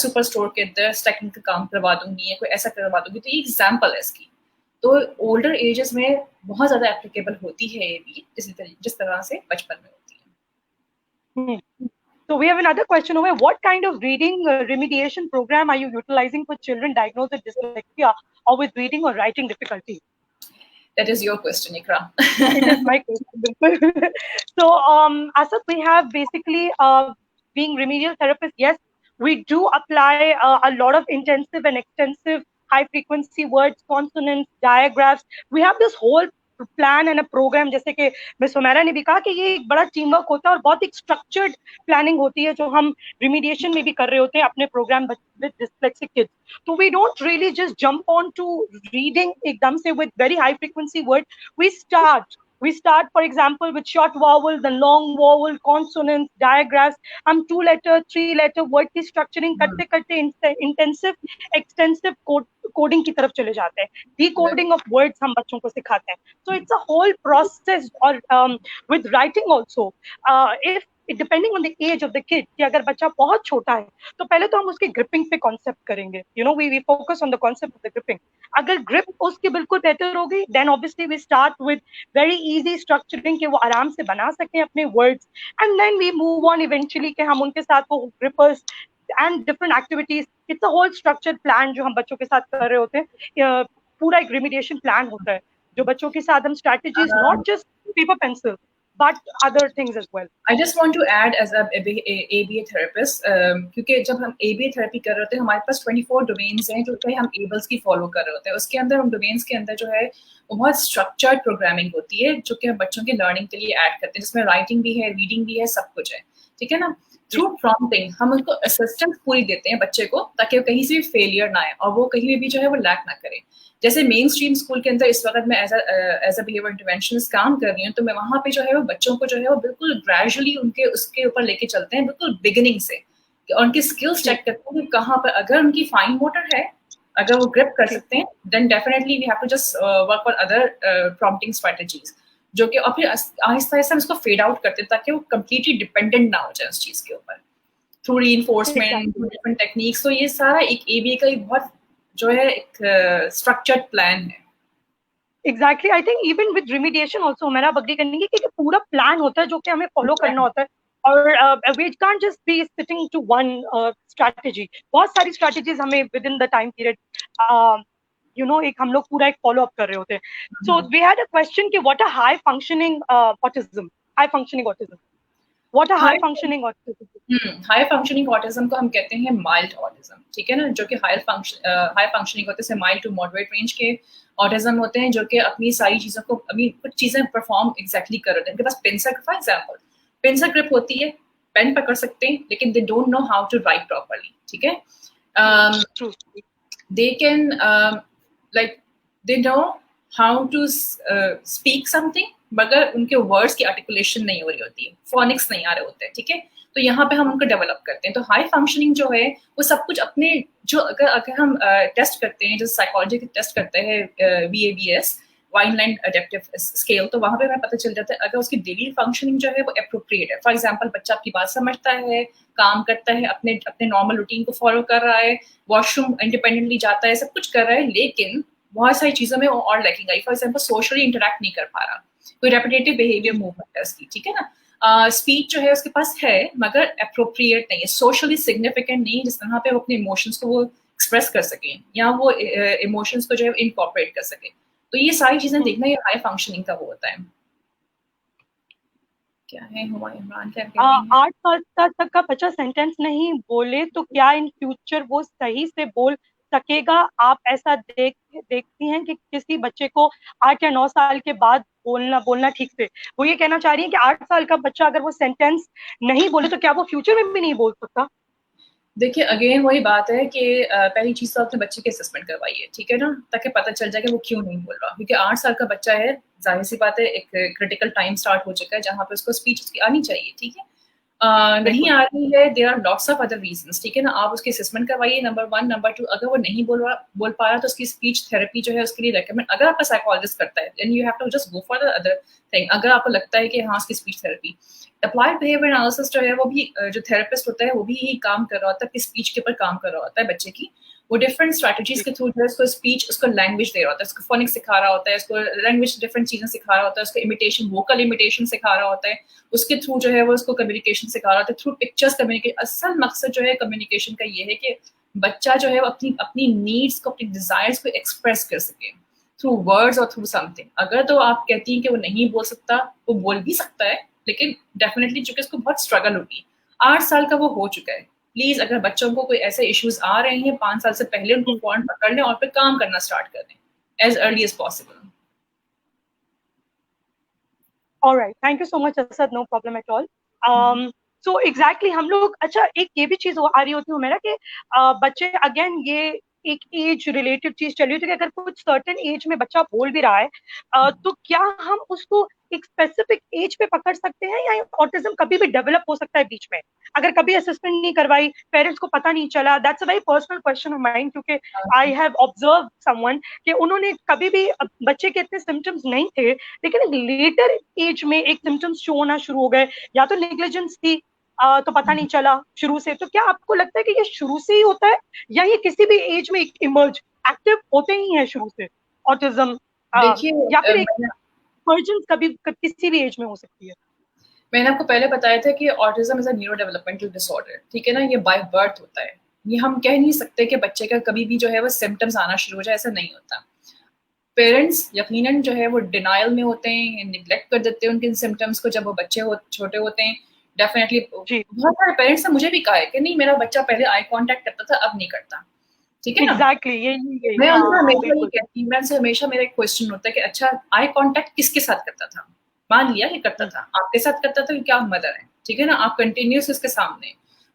B: सुपर स्टोर के अंदर स्टैकिंग का काम करवा दूंगी या कोई ऐसा करवा दूंगी, तो ये एग्जाम्पल है इसकी। तो ओल्डर एजेस में बहुत ज्यादा एप्लीकेबल होती है ये भी, जिस तरह से बचपन में होती है।
A: So we have another question over. What kind of reading remediation program are you utilizing for children diagnosed with dyslexia or with reading or writing difficulty?
B: That is your question, Ikra.
A: It is my question. So, Asad, we have basically being remedial therapists. Yes, we do apply a lot of intensive and extensive high frequency words, consonants, diagraphs. We have this whole plan and programme, जैसे कि miss Humaira ने भी कहा कि ये एक बड़ा team work होता है और बहुत एक स्ट्रक्चर्ड प्लानिंग होती है जो हम रिमीडिएशन में भी कर रहे होते हैं अपने प्रोग्राम विद डिस्लेक्सिक किड्स. तो we don't really just jump on to reading एकदम से with very high frequency word. We start, for example, with short vowels, then long vowel, consonants, diagrams. हम 2-letter, 3-letter word की structuring करते करते intensive, extensive coding की तरफ चले जाते हैं. Decoding of words हम बच्चों को सिखाते हैं. So it's a whole process. और with writing also, if depending on the age of the kid, कि अगर बच्चा बहुत छोटा है तो पहले तो हम उसके ग्रिपिंग पे कॉन्सेप्ट करेंगे. We focus on the concept of the gripping. अगर ग्रिप उसकी बिल्कुल बेहतर हो गई, then obviously we start with very easy structuring कि वो आराम से बना सकें अपने words, and then we move on eventually कि हम उनके साथ वो grippers and different activities. It's a whole structured plan जो हम बच्चों के साथ कर रहे होते हैं. पूरा एक remediation plan होता है जो बच्चों के साथ हम strategies, not just paper pencil, but other things as well.
B: I just want to add as a ABA therapist, क्योंकि जब हम ABA थेरेपी कर रहे होते हैं हमारे पास 24 डोमेन्स हैं जो कि हम एबल्स की फॉलो कर रहे होते हैं. उसके अंदर उन डोमेन्स के अंदर जो है वो बहुत स्ट्रक्चर्ड प्रोग्रामिंग होती है जो कि हम बच्चों के लर्निंग के लिए ऐड करते हैं, जिसमें राइटिंग भी है, रीडिंग भी है, सब कुछ है. ठीक है ना. थ्रू प्रॉम्प्टिंग हम उनको असिस्टेंस पूरी देते हैं बच्चे को, ताकि वो कहीं से भी फेलियर ना आए और वो कहीं भी जो है वो लैक ना करे. जैसे मेन स्ट्रीम स्कूल के अंदर इस वक्त मैं एज अ बिहेवियर इंटरवेंशनिस्ट काम कर रही हूँ, तो मैं वहाँ पे जो है वो बच्चों को जो है वो बिल्कुल ग्रेजुअली उनके उसके ऊपर लेके चलते हैं, बिल्कुल बिगिनिंग से, और उनकी स्किल्स चेक करते हैं कि कहाँ पर अगर उनकी फाइन मोटर है, अगर वो ग्रिप कर सकते हैं, then definitely we have to just work on other prompting strategies, जो कि और फिर आहिस्ता आहिस्ता उसको फेड आउट करते हैं ताकि वो कम्प्लीटली डिपेंडेंट ना हो जाए उस चीज के ऊपर, थ्रू रीइंफोर्समेंट, डिफरेंट टेक्निक्स. तो ये सारा एक एबीए का एक बहुत जो है एक स्ट्रक्चर्ड प्लान है.
A: Exactly. I think even with remediation also मेरा बग्री करने की कि पूरा प्लान होता है जो कि हमें फॉलो करना होता है, और we can't just be sitting to one strategy. बहुत सारी strategies हमें within the time period एक हम लोग पूरा एक follow up कर रहे होते हैं. So we had a question कि what a high functioning autism, high functioning autism. What a high functioning autism?
B: High functioning autism को हम कहते हैं माइल्ड ऑटिज्म. ठीक है ना. जो कि हाई फंक्शनिंग होते हैं माइल्ड टू मॉडरेट रेंज के ऑटिज्म होते हैं, जो कि अपनी सारी चीजों को अभी कुछ चीजें परफॉर्म एग्जैक्टली कर रहे हैं. उनके पास pencil, for example pencil grip होती है, पेन पकड़ सकते हैं, लेकिन they don't know how to write properly. ठीक है. They can like they know how to speak something, मगर उनके वर्ड्स की आर्टिकुलेशन नहीं हो रही होती है, फोनिक्स नहीं आ रहे होते हैं. ठीक है. तो यहाँ पे हम उनको डेवलप करते हैं. तो हाई फंक्शनिंग जो है वो सब कुछ अपने जो अगर हम टेस्ट करते हैं, जैसे साइकोलॉजी के टेस्ट करते हैं VABS, वाइनलाइन अडेप्टिव स्केल, तो वहाँ पे हमें पता चल जाता है अगर उसकी डेली फंक्शनिंग जो है वो अप्रोप्रिएट है. फॉर एग्जांपल बच्चा आपकी बात समझता है, काम करता है, अपने नॉर्मल रूटीन को फॉलो कर रहा है, वॉशरूम इंडिपेंडेंटली जाता है, सब कुछ कर रहा है, लेकिन बहुत सारी चीजों में वो और lacking I. For example socially interact नहीं कर पा रहा, कोई रेपिटेटिव बिहेवियर मूवमेंट है उसकी. ठीक है ना. स्पीच जो है उसके पास है मगर अप्रोप्रिएट नहीं है, सोशली सिग्निफिकेंट नहीं, जिस तरह पे वो अपने इमोशंस को वो एक्सप्रेस कर सके या वो इमोशंस को जो है इनकॉर्पोरेट कर सके. तो ये सारी चीजें देखना ये हाई फंक्शनिंग का वो होता है. क्या है इमरान, क्या
A: 8 साल तक का बच्चा सेंटेंस नहीं बोले तो क्या इन फ्यूचर वो सही से बोल सकेगा? आप ऐसा देखती हैं कि किसी बच्चे को 8 या 9 साल के बाद बोलना ठीक से? वो ये कहना चाह रही है कि 8 साल का बच्चा अगर वो सेंटेंस नहीं बोले तो क्या वो फ्यूचर में भी नहीं बोल सकता?
B: देखिए अगेन वही बात है कि पहली चीज तो अपने बच्चे की असेसमेंट करवाइए. ठीक है ना. ताकि पता चल जाए कि वो क्यों नहीं बोल रहा, क्योंकि 8 साल का बच्चा है, जाहिर सी बात है एक क्रिटिकल टाइम स्टार्ट हो चुका है जहाँ पे उसको स्पीच उसकी आनी चाहिए. ठीक है. नहीं आ रही है, there are lots of other reasons, ठीक है ना। आप उसकी असेसमेंट करवाइए, नंबर 1, नंबर 2, अगर वो नहीं बोल पा रहा तो उसकी स्पीच थेरेपी जो है उसके लिए रेकमेंड, अगर आपका साइकोलॉजिस्ट करता है then you have to just go for the other thing. अगर आपको लगता है कि हाँ उसकी speech therapy, applied behaviour analysis जो है वो भी जो थेरेपिस्ट होता है वो भी यही काम कर रहा होता है कि स्पीच के ऊपर काम कर रहा होता है बच्चे की। वो डिफरेंट स्ट्रैटेजीज के थ्रू जो है उसको स्पीच, उसको लैंग्वेज दे रहा होता है, उसको फोनिक्स सिखा रहा होता है, उसको लैंग्वेज डिफरेंट चीजें सिखा रहा होता है, उसको इमिटेशन, वोकल इमिटेशन सिखा रहा होता है, उसके थ्रू जो है वो उसको कम्युनिकेशन सिखा रहा होता है, थ्रू पिक्चर्स कम्युनिकेट। असल मकसद जो है कम्युनिकेशन का ये है कि बच्चा जो है अपनी अपनी नीड्स को, अपनी डिजायर्स को एक्सप्रेस कर सके थ्रू वर्ड्स और थ्रू समथिंग। अगर तो आप कहती हैं कि वो नहीं बोल सकता, वो बोल भी सकता है, लेकिन डेफिनेटली चूंकि उसको बहुत स्ट्रगल होगी। 8 साल का वो हो चुका है। प्लीज अगर बच्चों को कोई ऐसे इश्यूज आ रहे हैं 5 साल से पहले, उनको फौरन पकड़ लें और फिर काम करना स्टार्ट कर दें as early as possible.
A: Alright, thank you so much Asad, no problem at all. So exactly हम लोग, अच्छा एक ये भी चीज आ रही होती है मेरा कि बच्चे, अगेन ये एक एज रिलेटेड चीज चली होती है कि अगर कुछ सर्टेन एज में बच्चा बोल भी रहा है तो क्या हम उसको एक स्पेसिफिक एज पे पकड़ सकते हैं, या ऑटिज्म कभी भी डेवलप हो सकता है बीच में, अगर कभी असेसमेंट नहीं करवाई, पेरेंट्स को पता नहीं चला? That's a very personal question of mind, क्योंकि आई हैव ऑब्जर्व समवन कि उन्होंने कभी भी, बच्चे के इतने सिम्टम्स नहीं थे लेकिन एक लेटर एज में एक सिम्टम्स शो होना शुरू हो गए, या तो नेग्लिजेंस थी तो पता नहीं चला शुरू से। तो क्या आपको लगता है कि ये शुरू से ही होता है, या ये किसी भी एज में इमर्ज एक्टिव होते ही है शुरू से ऑटिज्म,
B: देखिए
A: या फिर एक इमर्जेंस कभी किसी भी एज में हो सकती है?
B: मैंने आपको पहले बताया था कि autism is a neuro developmental disorder, ठीक है ना। ये बाय बर्थ होता है, ये हम कह नहीं सकते कि बच्चे का कभी भी जो है वो सिम्टम्स आना शुरू हो जाए, ऐसा नहीं होता। पेरेंट्स यकीनन जो है वो डिनाइल में होते हैं, निग्लेक्ट कर देते हैं उनके सिम्टम्स को जब वो बच्चे छोटे होते हैं। डेफिनेटली बहुत सारे पेरेंट्स ने मुझे भी कहा है कि नहीं मेरा बच्चा पहले आई कांटेक्ट करता था, अब नहीं करता, ठीक है ना।
A: एग्जैक्टली,
B: मैं उनसे हमेशा ये कहती हूँ, मैं उनसे हमेशा, मेरा एक क्वेश्चन होता है कि अच्छा आई कांटेक्ट किसके साथ करता था? मान लिया ये करता था, आपके साथ करता था क्योंकि आप मदर हैं, ठीक है ना, आप कंटिन्यूस उसके सामने।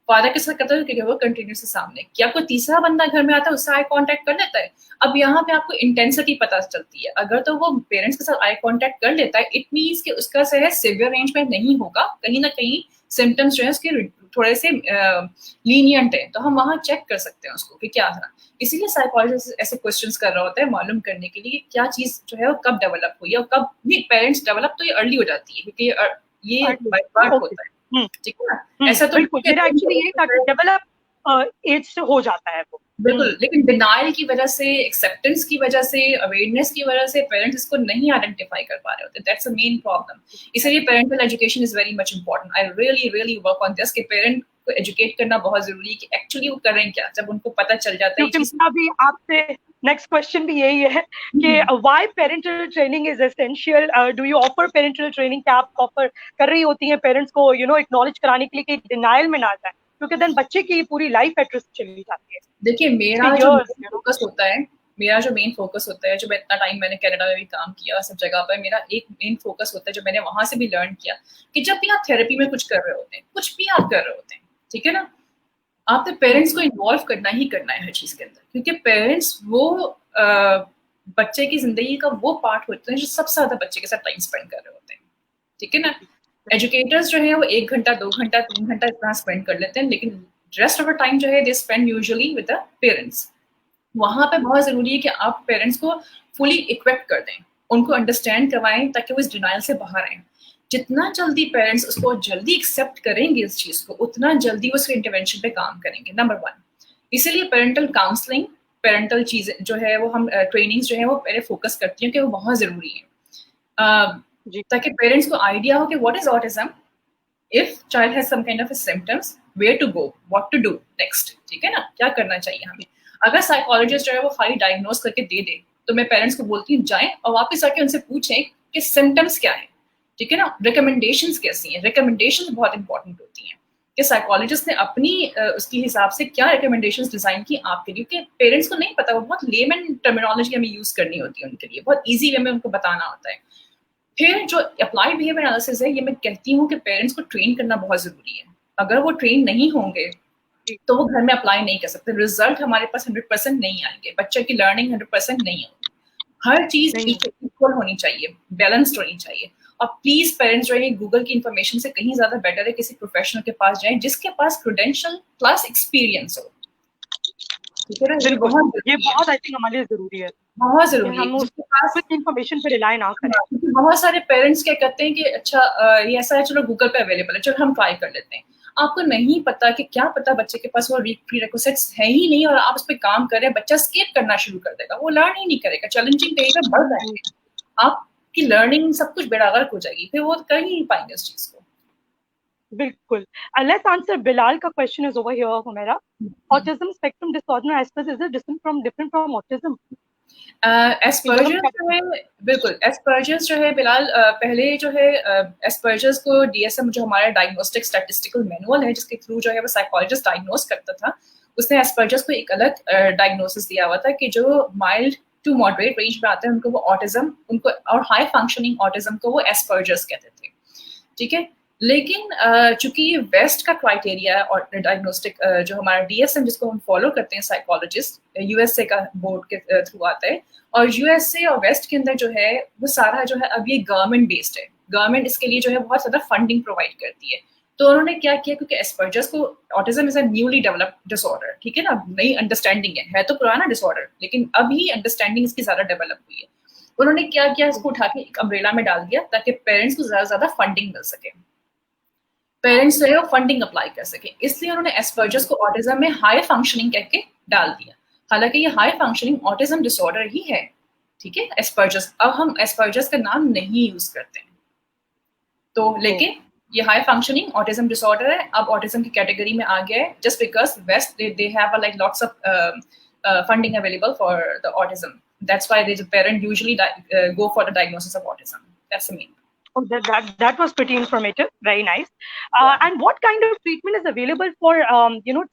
B: फादर के साथ करता था क्योंकि वो कंटिन्यूस सामने। क्या कोई तीसरा बंदा घर में आता है उससे आई कांटेक्ट कर लेता है? अब यहाँ पे आपको इंटेंसिटी पता चलती है। अगर तो वो पेरेंट्स के साथ आई कांटेक्ट कर लेता है, इट मीन्स कि उसका जो है सिवियर रेंज में नहीं होगा, कहीं ना कहीं सिम्टम्स जो है उसके थोड़े से लीनियंट है, तो हम वहाँ चेक कर सकते हैं उसको कि क्या था। इसीलिए साइकोलॉजिस्ट ऐसे क्वेश्चंस कर रहा होता है मालूम करने के लिए क्या चीज जो है वो कब डेवलप हुई है, और कब भी पेरेंट्स डेवलप तो ये अर्ली हो जाती है क्योंकि ये बाय बर्थ होता है, ठीक है ना। ऐसा तो
A: बिल्कुल, मेरा एक्चुअली यही था कि डेवलप एज से हो जाता है वो,
B: बिल्कुल। लेकिन डिनाइल की वजह से, एक्सेप्टेंस की वजह से, अवेयरनेस की वजह से पेरेंट्स इसको नहीं आइडेंटिफाई कर पा रहे होते। That's a main problem. इसलिए parental education is very much important. I really really work on this कि पेरेंट को एजुकेट करना बहुत जरूरी है कि एक्चुअली वो करें क्या जब उनको पता चल जाता है।
A: क्योंकि मेरा भी आपसे नेक्स्ट क्वेश्चन भी यही है कि why parental training is essential. Do you offer parental training? क्या आप ऑफर कर रही होती हैं पेरेंट्स को एक्नॉलेज कराने के लिए कि डिनाइल में ना जाए, क्योंकि देन बच्चे की पूरी लाइफ एट रिस्क चली जाती है।
B: देखिए मेरा जो फोकस होता है, मेरा जो मेन फोकस होता है, जो मैं इतना टाइम मैंने कनाडा में भी काम किया सब जगह पर, मेरा एक मेन फोकस होता है जो मैंने वहां से भी लर्न किया कि जब भी आप थेरेपी में कुछ कर रहे होते हैं, कुछ भी आप कर रहे होते हैं, ठीक है ना, आपने पेरेंट्स को इन्वॉल्व करना ही करना है हर चीज के अंदर, क्योंकि पेरेंट्स वो बच्चे की जिंदगी का वो पार्ट होते हैं जो सबसे ज्यादा बच्चे के साथ टाइम स्पेंड कर रहे होते हैं, ठीक है ना। एजुकेटर्स जो है वो 1 घंटा 2 घंटा 3 घंटा इतना स्पेंड कर लेते हैं, लेकिन रेस्ट ऑफ द टाइम जो है they spend usually with the parents. वहां पे बहुत जरूरी है कि आप पेरेंट्स को फुली इक्विप कर दें, उनको अंडरस्टैंड करवाएं ताकि वो इस डिनाइल से बाहर आए। जितना जल्दी पेरेंट्स उसको जल्दी एक्सेप्ट करेंगे इस चीज को, उतना जल्दी वो उसके इंटरवेंशन पे काम करेंगे, नंबर 1। इसीलिए पेरेंटल काउंसलिंग, पेरेंटल चीजें जो है वो हम ट्रेनिंग्स जो है वो पहले फोकस करती हैं कि वो बहुत जरूरी है, ताकि पेरेंट्स को आइडिया हो कि what is autism, if child has some kind of symptoms, where to go, what to do next, ठीक है ना, क्या करना चाहिए हमें। अगर साइकोलॉजिस्ट जो है वो खाली डायग्नोज करके दे दे तो मैं पेरेंट्स को बोलती हूँ जाएं और वापस जाके उनसे पूछें कि सिम्टम्स क्या है, ठीक है ना, रिकमेंडेशंस कैसी हैं। रिकमेंडेशंस बहुत इंपॉर्टेंट होती हैं कि साइकोलॉजिस्ट ने अपनी उसके हिसाब से क्या रिकमेंडेशंस डिजाइन की आपके लिए, क्योंकि पेरेंट्स को नहीं पता, वो बहुत लेमन टर्मिनोलॉजी हमें यूज करनी होती है उनके लिए, बहुत ईजी वे में उनको बताना होता है। फिर जो अप्लाइड बिहेवियर एनालिसिस है, ये मैं कहती हूँ कि पेरेंट्स को ट्रेन करना बहुत जरूरी है। अगर वो ट्रेन नहीं होंगे तो वो घर में अप्लाई नहीं कर सकते, रिजल्ट हमारे पास 100% नहीं आएंगे, बच्चे की लर्निंग 100% नहीं होगी। हर चीज इक्वल होनी चाहिए, बैलेंस्ड होनी चाहिए। और प्लीज पेरेंट्स जो है गूगल की इन्फॉर्मेशन से कहीं ज्यादा बेटर है किसी प्रोफेशनल के पास जाएं जिसके पास क्रेडेंशियल प्लस एक्सपीरियंस हो। ठीक है ना,
A: ये बहुत आई थिंक हमारे लिए जरूरी है,
B: बहुत जरूरी है
A: हम
B: जिसके पास
A: उस इन्फॉर्मेशन पे रिलाई ना करें।
B: क्योंकि बहुत सारे पेरेंट्स क्या कहते हैं कि अच्छा ये ऐसा है, चलो गूगल पे अवेलेबल है, चलो हम ट्राई कर लेते हैं। आपको नहीं पता कि क्या पता बच्चे के पास वो प्रीरेक्विजिट्स है ही नहीं और आप उस पर काम कर रहे हैं, बच्चा स्किप करना शुरू कर देगा, वो लर्न ही नहीं करेगा, चैलेंजिंग बिहेवियर बढ़ जाएंगे, आपकी लर्निंग सब कुछ बेड़ा गर्क हो जाएगी, फिर वो कर ही नहीं पाएंगे उस चीज को।
A: बिल्कुल। Let's answer Bilal का question is over here Humaira. Autism spectrum disorder Asperger's is it different from autism?
B: Asperger's जो है, बिल्कुल एस्पर्जर्स जो है बिलाल, पहले जो है एस्पर्जर्स को DSM जो हमारा डायग्नोस्टिक स्टैटिस्टिकल मैनुअल है जिसके थ्रू जो है वो साइकोलॉजिस्ट डायग्नोस करता था, उसने एस्पर्जर्स को एक अलग डायग्नोसिस दिया हुआ था कि जो माइल्ड टू मॉडरेट रेंज में आते हैं उनको वो ऑटिज्म, उनको और हाई फंक्शनिंग ऑटिज्म को वो एस्पर्जर्स कहते थे। ठीक है, लेकिन चूंकि ये वेस्ट का क्राइटेरिया है और डायग्नोस्टिक जो हमारा DSM जिसको हम फॉलो करते हैं साइकोलॉजिस्ट, USA का बोर्ड के थ्रू आता है, और USA और वेस्ट के अंदर जो है वो सारा जो है अब ये गवर्नमेंट बेस्ड है, गवर्नमेंट इसके लिए जो है बहुत ज्यादा फंडिंग प्रोवाइड करती है। तो उन्होंने क्या किया, क्योंकि एस्पर्जर्स को autism is a newly developed disorder, ठीक है ना, नई अंडरस्टैंडिंग है तो पुराना डिसऑर्डर लेकिन अभी अंडरस्टैंडिंग इसकी ज्यादा डेवलप हुई है। उन्होंने क्या किया, इसको उठा के एक अम्ब्रेला में डाल दिया ताकि पेरेंट्स को ज्यादा फंडिंग मिल सके, पेरेंट्स जो है वो फंडिंग अप्लाई कर सके, इसलिए उन्होंने एस्पर्जर्स को ऑटिज्म में हाई फंक्शनिंग करके डाल दिया। हालांकि ये हाई फंक्शनिंग ऑटिज्म डिसऑर्डर ही है, ठीक है एस्पर्जर्स, अब हम एस्पर्जर्स का नाम नहीं यूज करते हैं तो, लेकिन ये हाई फंक्शनिंग ऑटिज्म डिसऑर्डर है, अब ऑटिज्म की कैटेगरी में आ गया है just because west they have like lots of funding available for the autism, that's why the parent usually go for the diagnosis of autism, that's the main.
A: Oh, that was pretty informative. Very nice. And what kind of treatment is available for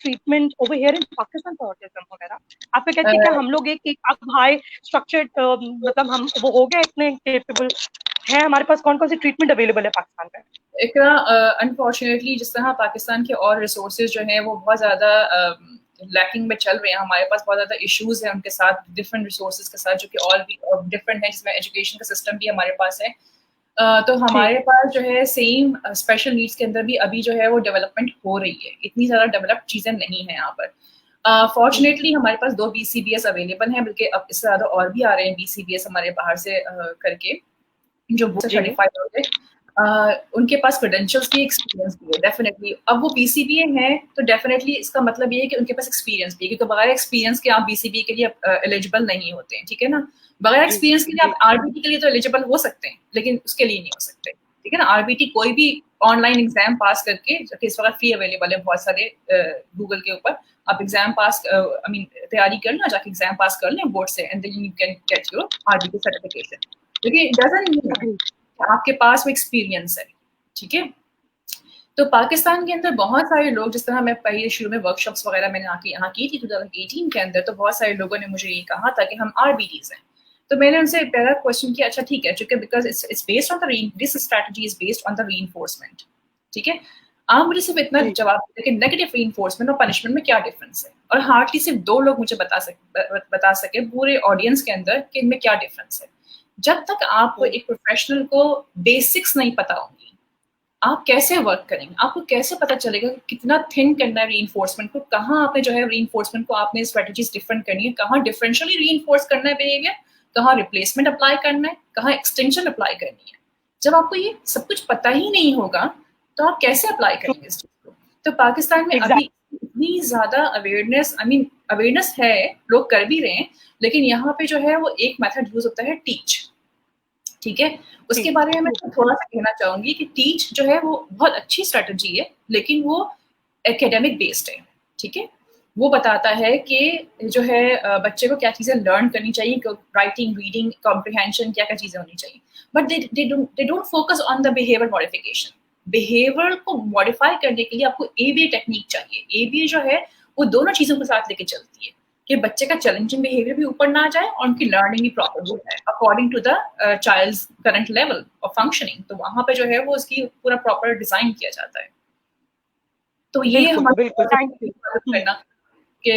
A: treatment over here in Pakistan for autism वगैरह? आपको कहते हैं कि हम लोग एक अब high structured मतलब हम वो हो गए इतने केपेबल है, हमारे पास कौन कौन सी ट्रीटमेंट अवेलेबल है पाकिस्तान में?
B: इकरा, अनफॉर्चुनेटली जिस तरह पाकिस्तान के और रिसोर्सेज जो हैं वो बहुत ज़्यादा लैकिंग में चल रहे हैं, हमारे पास बहुत ज़्यादा इश्यूज हैं उनके साथ, डिफरेंट रिसोर्सेज के साथ जो कि और भी डिफरेंट है, जिसमें एजुकेशन का सिस्टम भी हमारे पास है, तो हमारे पास जो है सेम स्पेशल नीड्स के अंदर भी अभी जो है वो डेवलपमेंट हो रही है, इतनी ज़्यादा डेवलप्ड चीज़ें नहीं है यहाँ पर। फॉर्चुनेटली हमारे पास 2 BCBS अवेलेबल हैं, बल्कि अब इससे ज़्यादा और भी आ रहे हैं BCBS हमारे बाहर से करके जो बोर्ड सर्टिफाइड होते हैं, उनके पास क्रेडेंशियल्स भी, एक्सपीरियंस भी है डेफिनेटली। अब वो BCBA है तो डेफिनेटली इसका मतलब ये है कि उनके पास एक्सपीरियंस भी है, क्योंकि बगैर एक्सपीरियंस के आप BCBA के लिए एलिजिबल नहीं होते हैं, ठीक है ना। बगैर एक्सपीरियंस के लिए आप RBT के लिए तो एलिजिबल हो सकते हैं लेकिन उसके लिए नहीं हो सकते, ठीक है ना। RBT कोई भी ऑनलाइन एग्जाम पास करके, जो कि इस वक्त फ्री अवेलेबल है बहुत सारे गूगल के ऊपर, आप एग्जाम पास आई मीन तैयारी कर लें, जाके एग्जाम पास कर लें बोर्ड से, and then you can get your RBT certification, लेकिन इट डजंट मीन आपके पास वो एक्सपीरियंस है, ठीक है। तो पाकिस्तान के अंदर बहुत सारे लोग, जिस तरह मैं पहले शुरू में वर्कशॉप्स वगैरह मैंने आके यहाँ की थी 2018 के अंदर, तो बहुत सारे लोगों ने मुझे ये कहा था कि हम RBTs हैं, तो मैंने उनसे पहला क्वेश्चन किया, अच्छा ठीक है, चूंकि because it's based on the this strategy is based on the reinforcement, ठीक है। आप मुझे सिर्फ इतना जवाब दें कि नेगेटिव रीइंफोर्समेंट और पनिशमेंट में क्या डिफरेंस है, और हार्डली सिर्फ 2 लोग मुझे बता सके पूरे ऑडियंस के अंदर कि इनमें क्या डिफरेंस है। जब तक आपको एक प्रोफेशनल को बेसिक्स नहीं पता होंगी, आप कैसे वर्क करेंगे, आपको कैसे पता चलेगा कि कितना थिन करना है रीइंफोर्समेंट को, कहाँ आपने जो है रीइंफोर्समेंट को आपने स्ट्रेटजीज डिफरेंट करनी है, कहाँ डिफरेंशियली रीइंफोर्स करना है बिहेवियर, कहाँ रिप्लेसमेंट अप्लाई करना है, कहाँ एक्सटेंशन अप्लाई करनी है। जब आपको ये सब कुछ पता ही नहीं होगा तो आप कैसे अप्लाई करेंगे इस चीज को। तो पाकिस्तान में अभी इतनी ज्यादा अवेयरनेस, आई मीन अवेयरनेस है, लोग कर भी रहे हैं, लेकिन यहाँ पे जो है वो एक मेथड यूज होता है टीच, ठीक है। उसके बारे में मैं थोड़ा सा कहना चाहूंगी कि टीच जो है वो बहुत अच्छी स्ट्रेटजी है, लेकिन वो एकेडमिक बेस्ड है, ठीक है। वो बताता है कि जो है बच्चे को क्या चीज़ें लर्न करनी चाहिए, राइटिंग, रीडिंग, कॉम्प्रिहेंशन, क्या क्या चीज़ें होनी चाहिए, but they don't focus on the behaviour modification. Behaviour को मॉडिफाई करने के लिए आपको ABA टेक्निक चाहिए। ABA जो है वो दोनों चीज़ों के साथ लेके चलती है कि बच्चे का चैलेंजिंग बिहेवियर भी ऊपर ना जाए और उनकी लर्निंग भी प्रॉपर हो जाए according to the child's current level of functioning. तो वहाँ पे जो है वो उसकी पूरा प्रॉपर डिजाइन किया जाता है। तो ये हमारा करना कि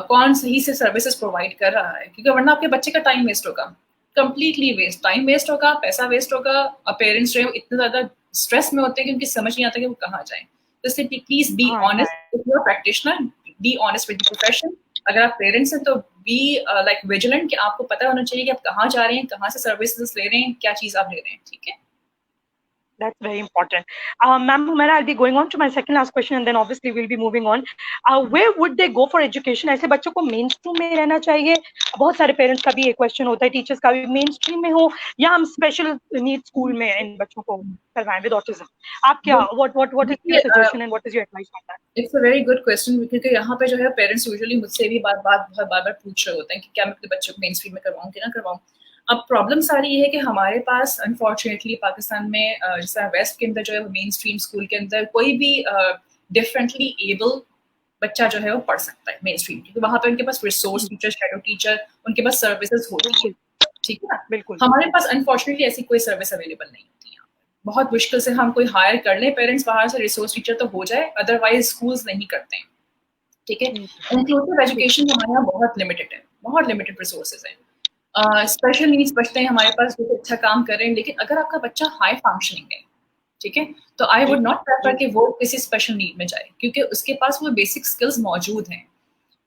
B: कौन सही से सर्विसेज प्रोवाइड कर रहा है, क्योंकि वरना आपके बच्चे का टाइम वेस्ट होगा। कंप्लीटली वेस्ट, टाइम वेस्ट होगा, पैसा वेस्ट होगा, और पेरेंट्स जो है इतने ज्यादा स्ट्रेस में होते हैं कि उनकी समझ नहीं आता कि वो कहाँ जाएं। तो इसलिए please be honest with your practitioner, be honest with profession. अगर आप पेरेंट्स हैं तो बी लाइक विजिलेंट, कि आपको पता होना चाहिए कि आप कहाँ जा रहे हैं, कहाँ से सर्विसेज ले रहे हैं, क्या चीज आप ले रहे हैं, ठीक है?
A: That's very important. Ma'am Humaira, I'll be going on to my second last question and then obviously we'll be moving on. Where would they go for education? ऐसे बच्चों को मेन स्ट्रीम में रहना चाहिए? बहुत सारे पेरेंट्स का भी एक क्वेश्चन होता है, टीचर्स का भी, मेन स्ट्रीम में हो या हम स्पेशल नीड स्कूल में इन बच्चों को करवाएं विद ऑटिज्म? आप क्या, what is your suggestion and what is your advice on that?
B: It's a very good question, क्योंकि यहाँ पे जो है पेरेंट्स यूजुअली मुझसे भी बार पूछ रहे होते हैं कि क्या मैं अपने बच्चों को मेन स्ट्रीम में करवाऊँ कि ना करवाऊँ। अब प्रॉब्लम सारी ये है कि हमारे पास अनफॉर्चुनेटली पाकिस्तान में जैसा वेस्ट के अंदर जो है मेन स्ट्रीम स्कूल के अंदर कोई भी डिफरेंटली एबल बच्चा जो है वो पढ़ सकता है मेन स्ट्रीम, क्योंकि वहाँ पे उनके पास रिसोर्स टीचर, शैडो टीचर, उनके पास सर्विसेज होती है, ठीक है ना? बिल्कुल। हमारे पास अनफॉर्चुनेटली ऐसी कोई सर्विस अवेलेबल नहीं होती है। बहुत मुश्किल से हम कोई हायर कर लें, पेरेंट्स बाहर से रिसोर्स टीचर तो हो जाए, अदरवाइज स्कूल्स नहीं करते हैं, ठीक है? इंक्लूसिव एजुकेशन हमारे यहाँ बहुत लिमिटेड है, बहुत लिमिटेड रिसोर्सेज हैं। स्पेशल नीड्स बच्चे हैं हमारे पास जो अच्छा काम कर रहे हैं, लेकिन अगर आपका बच्चा हाई फंक्शनिंग है, ठीक है, तो आई वुड नॉट प्रेफर कि वो किसी स्पेशल नीड में जाए, क्योंकि उसके पास वो बेसिक स्किल्स मौजूद हैं।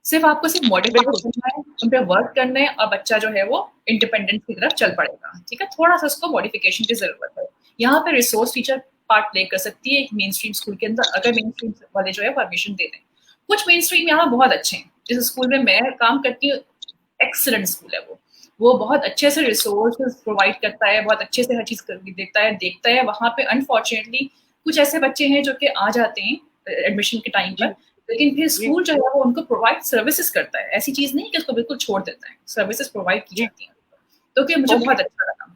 B: सिर्फ आपको सिर्फ मॉडिफाई करना है, उन पर वर्क करना है, और बच्चा जो है वो इंडिपेंडेंस की तरफ चल पड़ेगा, ठीक है? थोड़ा सा उसको मॉडिफिकेशन की जरूरत है। यहाँ पे रिसोर्स टीचर पार्ट प्ले कर सकती है एक मेन स्ट्रीम स्कूल के अंदर, अगर मेन स्ट्रीम वाले जो है परमिशन दे दें। कुछ मेन स्ट्रीम यहाँ बहुत अच्छे हैं, जिस स्कूल में मैं काम करती हूँ एक्सीलेंट स्कूल है वो बहुत अच्छे से रिसोर्सेज प्रोवाइड करता है, बहुत अच्छे से हर चीज देता है, देखता है। वहाँ पे अनफॉर्चुनेटली कुछ ऐसे बच्चे हैं जो कि आ जाते हैं एडमिशन के टाइम पर, लेकिन फिर स्कूल जो है वो उनको प्रोवाइड सर्विसेज करता है, ऐसी चीज नहीं कि उसको बिल्कुल छोड़ देता है, सर्विसेज प्रोवाइड की जाती है, तो कि मुझे बहुत अच्छा लगा।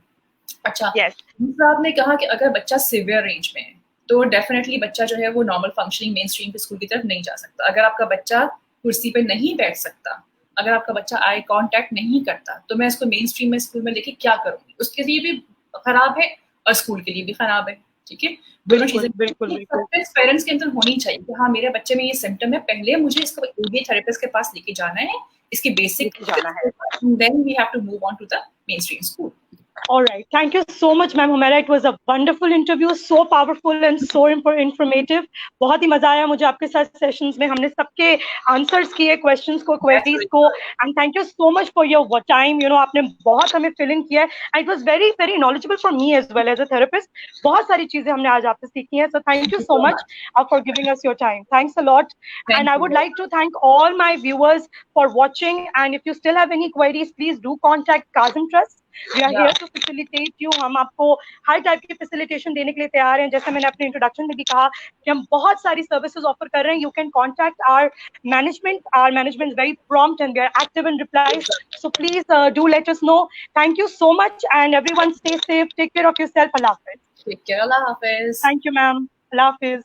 B: अच्छा, दूसरा आपने कहा कि अगर बच्चा सिवियर रेंज में है तो डेफिनेटली बच्चा जो है वो नॉर्मल फंक्शनिंग मेन स्ट्रीम के स्कूल की तरफ नहीं जा सकता। अगर आपका बच्चा कुर्सी पे नहीं बैठ सकता, अगर आपका बच्चा आई कांटेक्ट नहीं करता, तो मैं इसको मेन स्ट्रीम में स्कूल में लेके क्या करूंगी? उसके लिए भी खराब है और स्कूल के लिए भी खराब है, ठीक है? दोनों चीजें बिल्कुल पेरेंट्स के अंदर होनी चाहिए कि हाँ मेरे बच्चे में ये सिम्टम है, पहले मुझे इसको एबीए थेरेपिस्ट के पास लेके जाना है, इसकी बेसिक जाना है, then we have to move on to the mainstream school.
A: All right. Thank you so much, Ma'am Humaira. It was a wonderful interview, so powerful and so informative. बहुत ही मजा आया मुझे आपके साथ सेशंस में, हमने सबके आंसर्स किए क्वेश्चंस को, क्वेरीज को, and thank you so much for your time. आपने बहुत हमें फिल इन किया है, and it was very very knowledgeable for me as well as a therapist. बहुत सारी चीजें हमने आज आपसे सीखी हैं, so thank you so much for giving us your time. Thanks a lot, and I would like to thank all my viewers for watching, and if you still have any queries please do contact Kazim trust. We are here to facilitate you. हम आपको हर type की facilitation देने के लिए तैयार हैं। जैसे मैंने अपने इंट्रोडक्शन में भी कहा कि हम बहुत सारी सर्विसेज ऑफर कर रहे हैं। You can contact our management is very prompt and we are active in replies, so please do let us know. Thank you so much and everyone stay safe, take care of yourself. अल्लाह हाफिज।
B: Take care, अल्लाह हाफिज।
A: Thank you ma'am, अल्लाह हाफिज।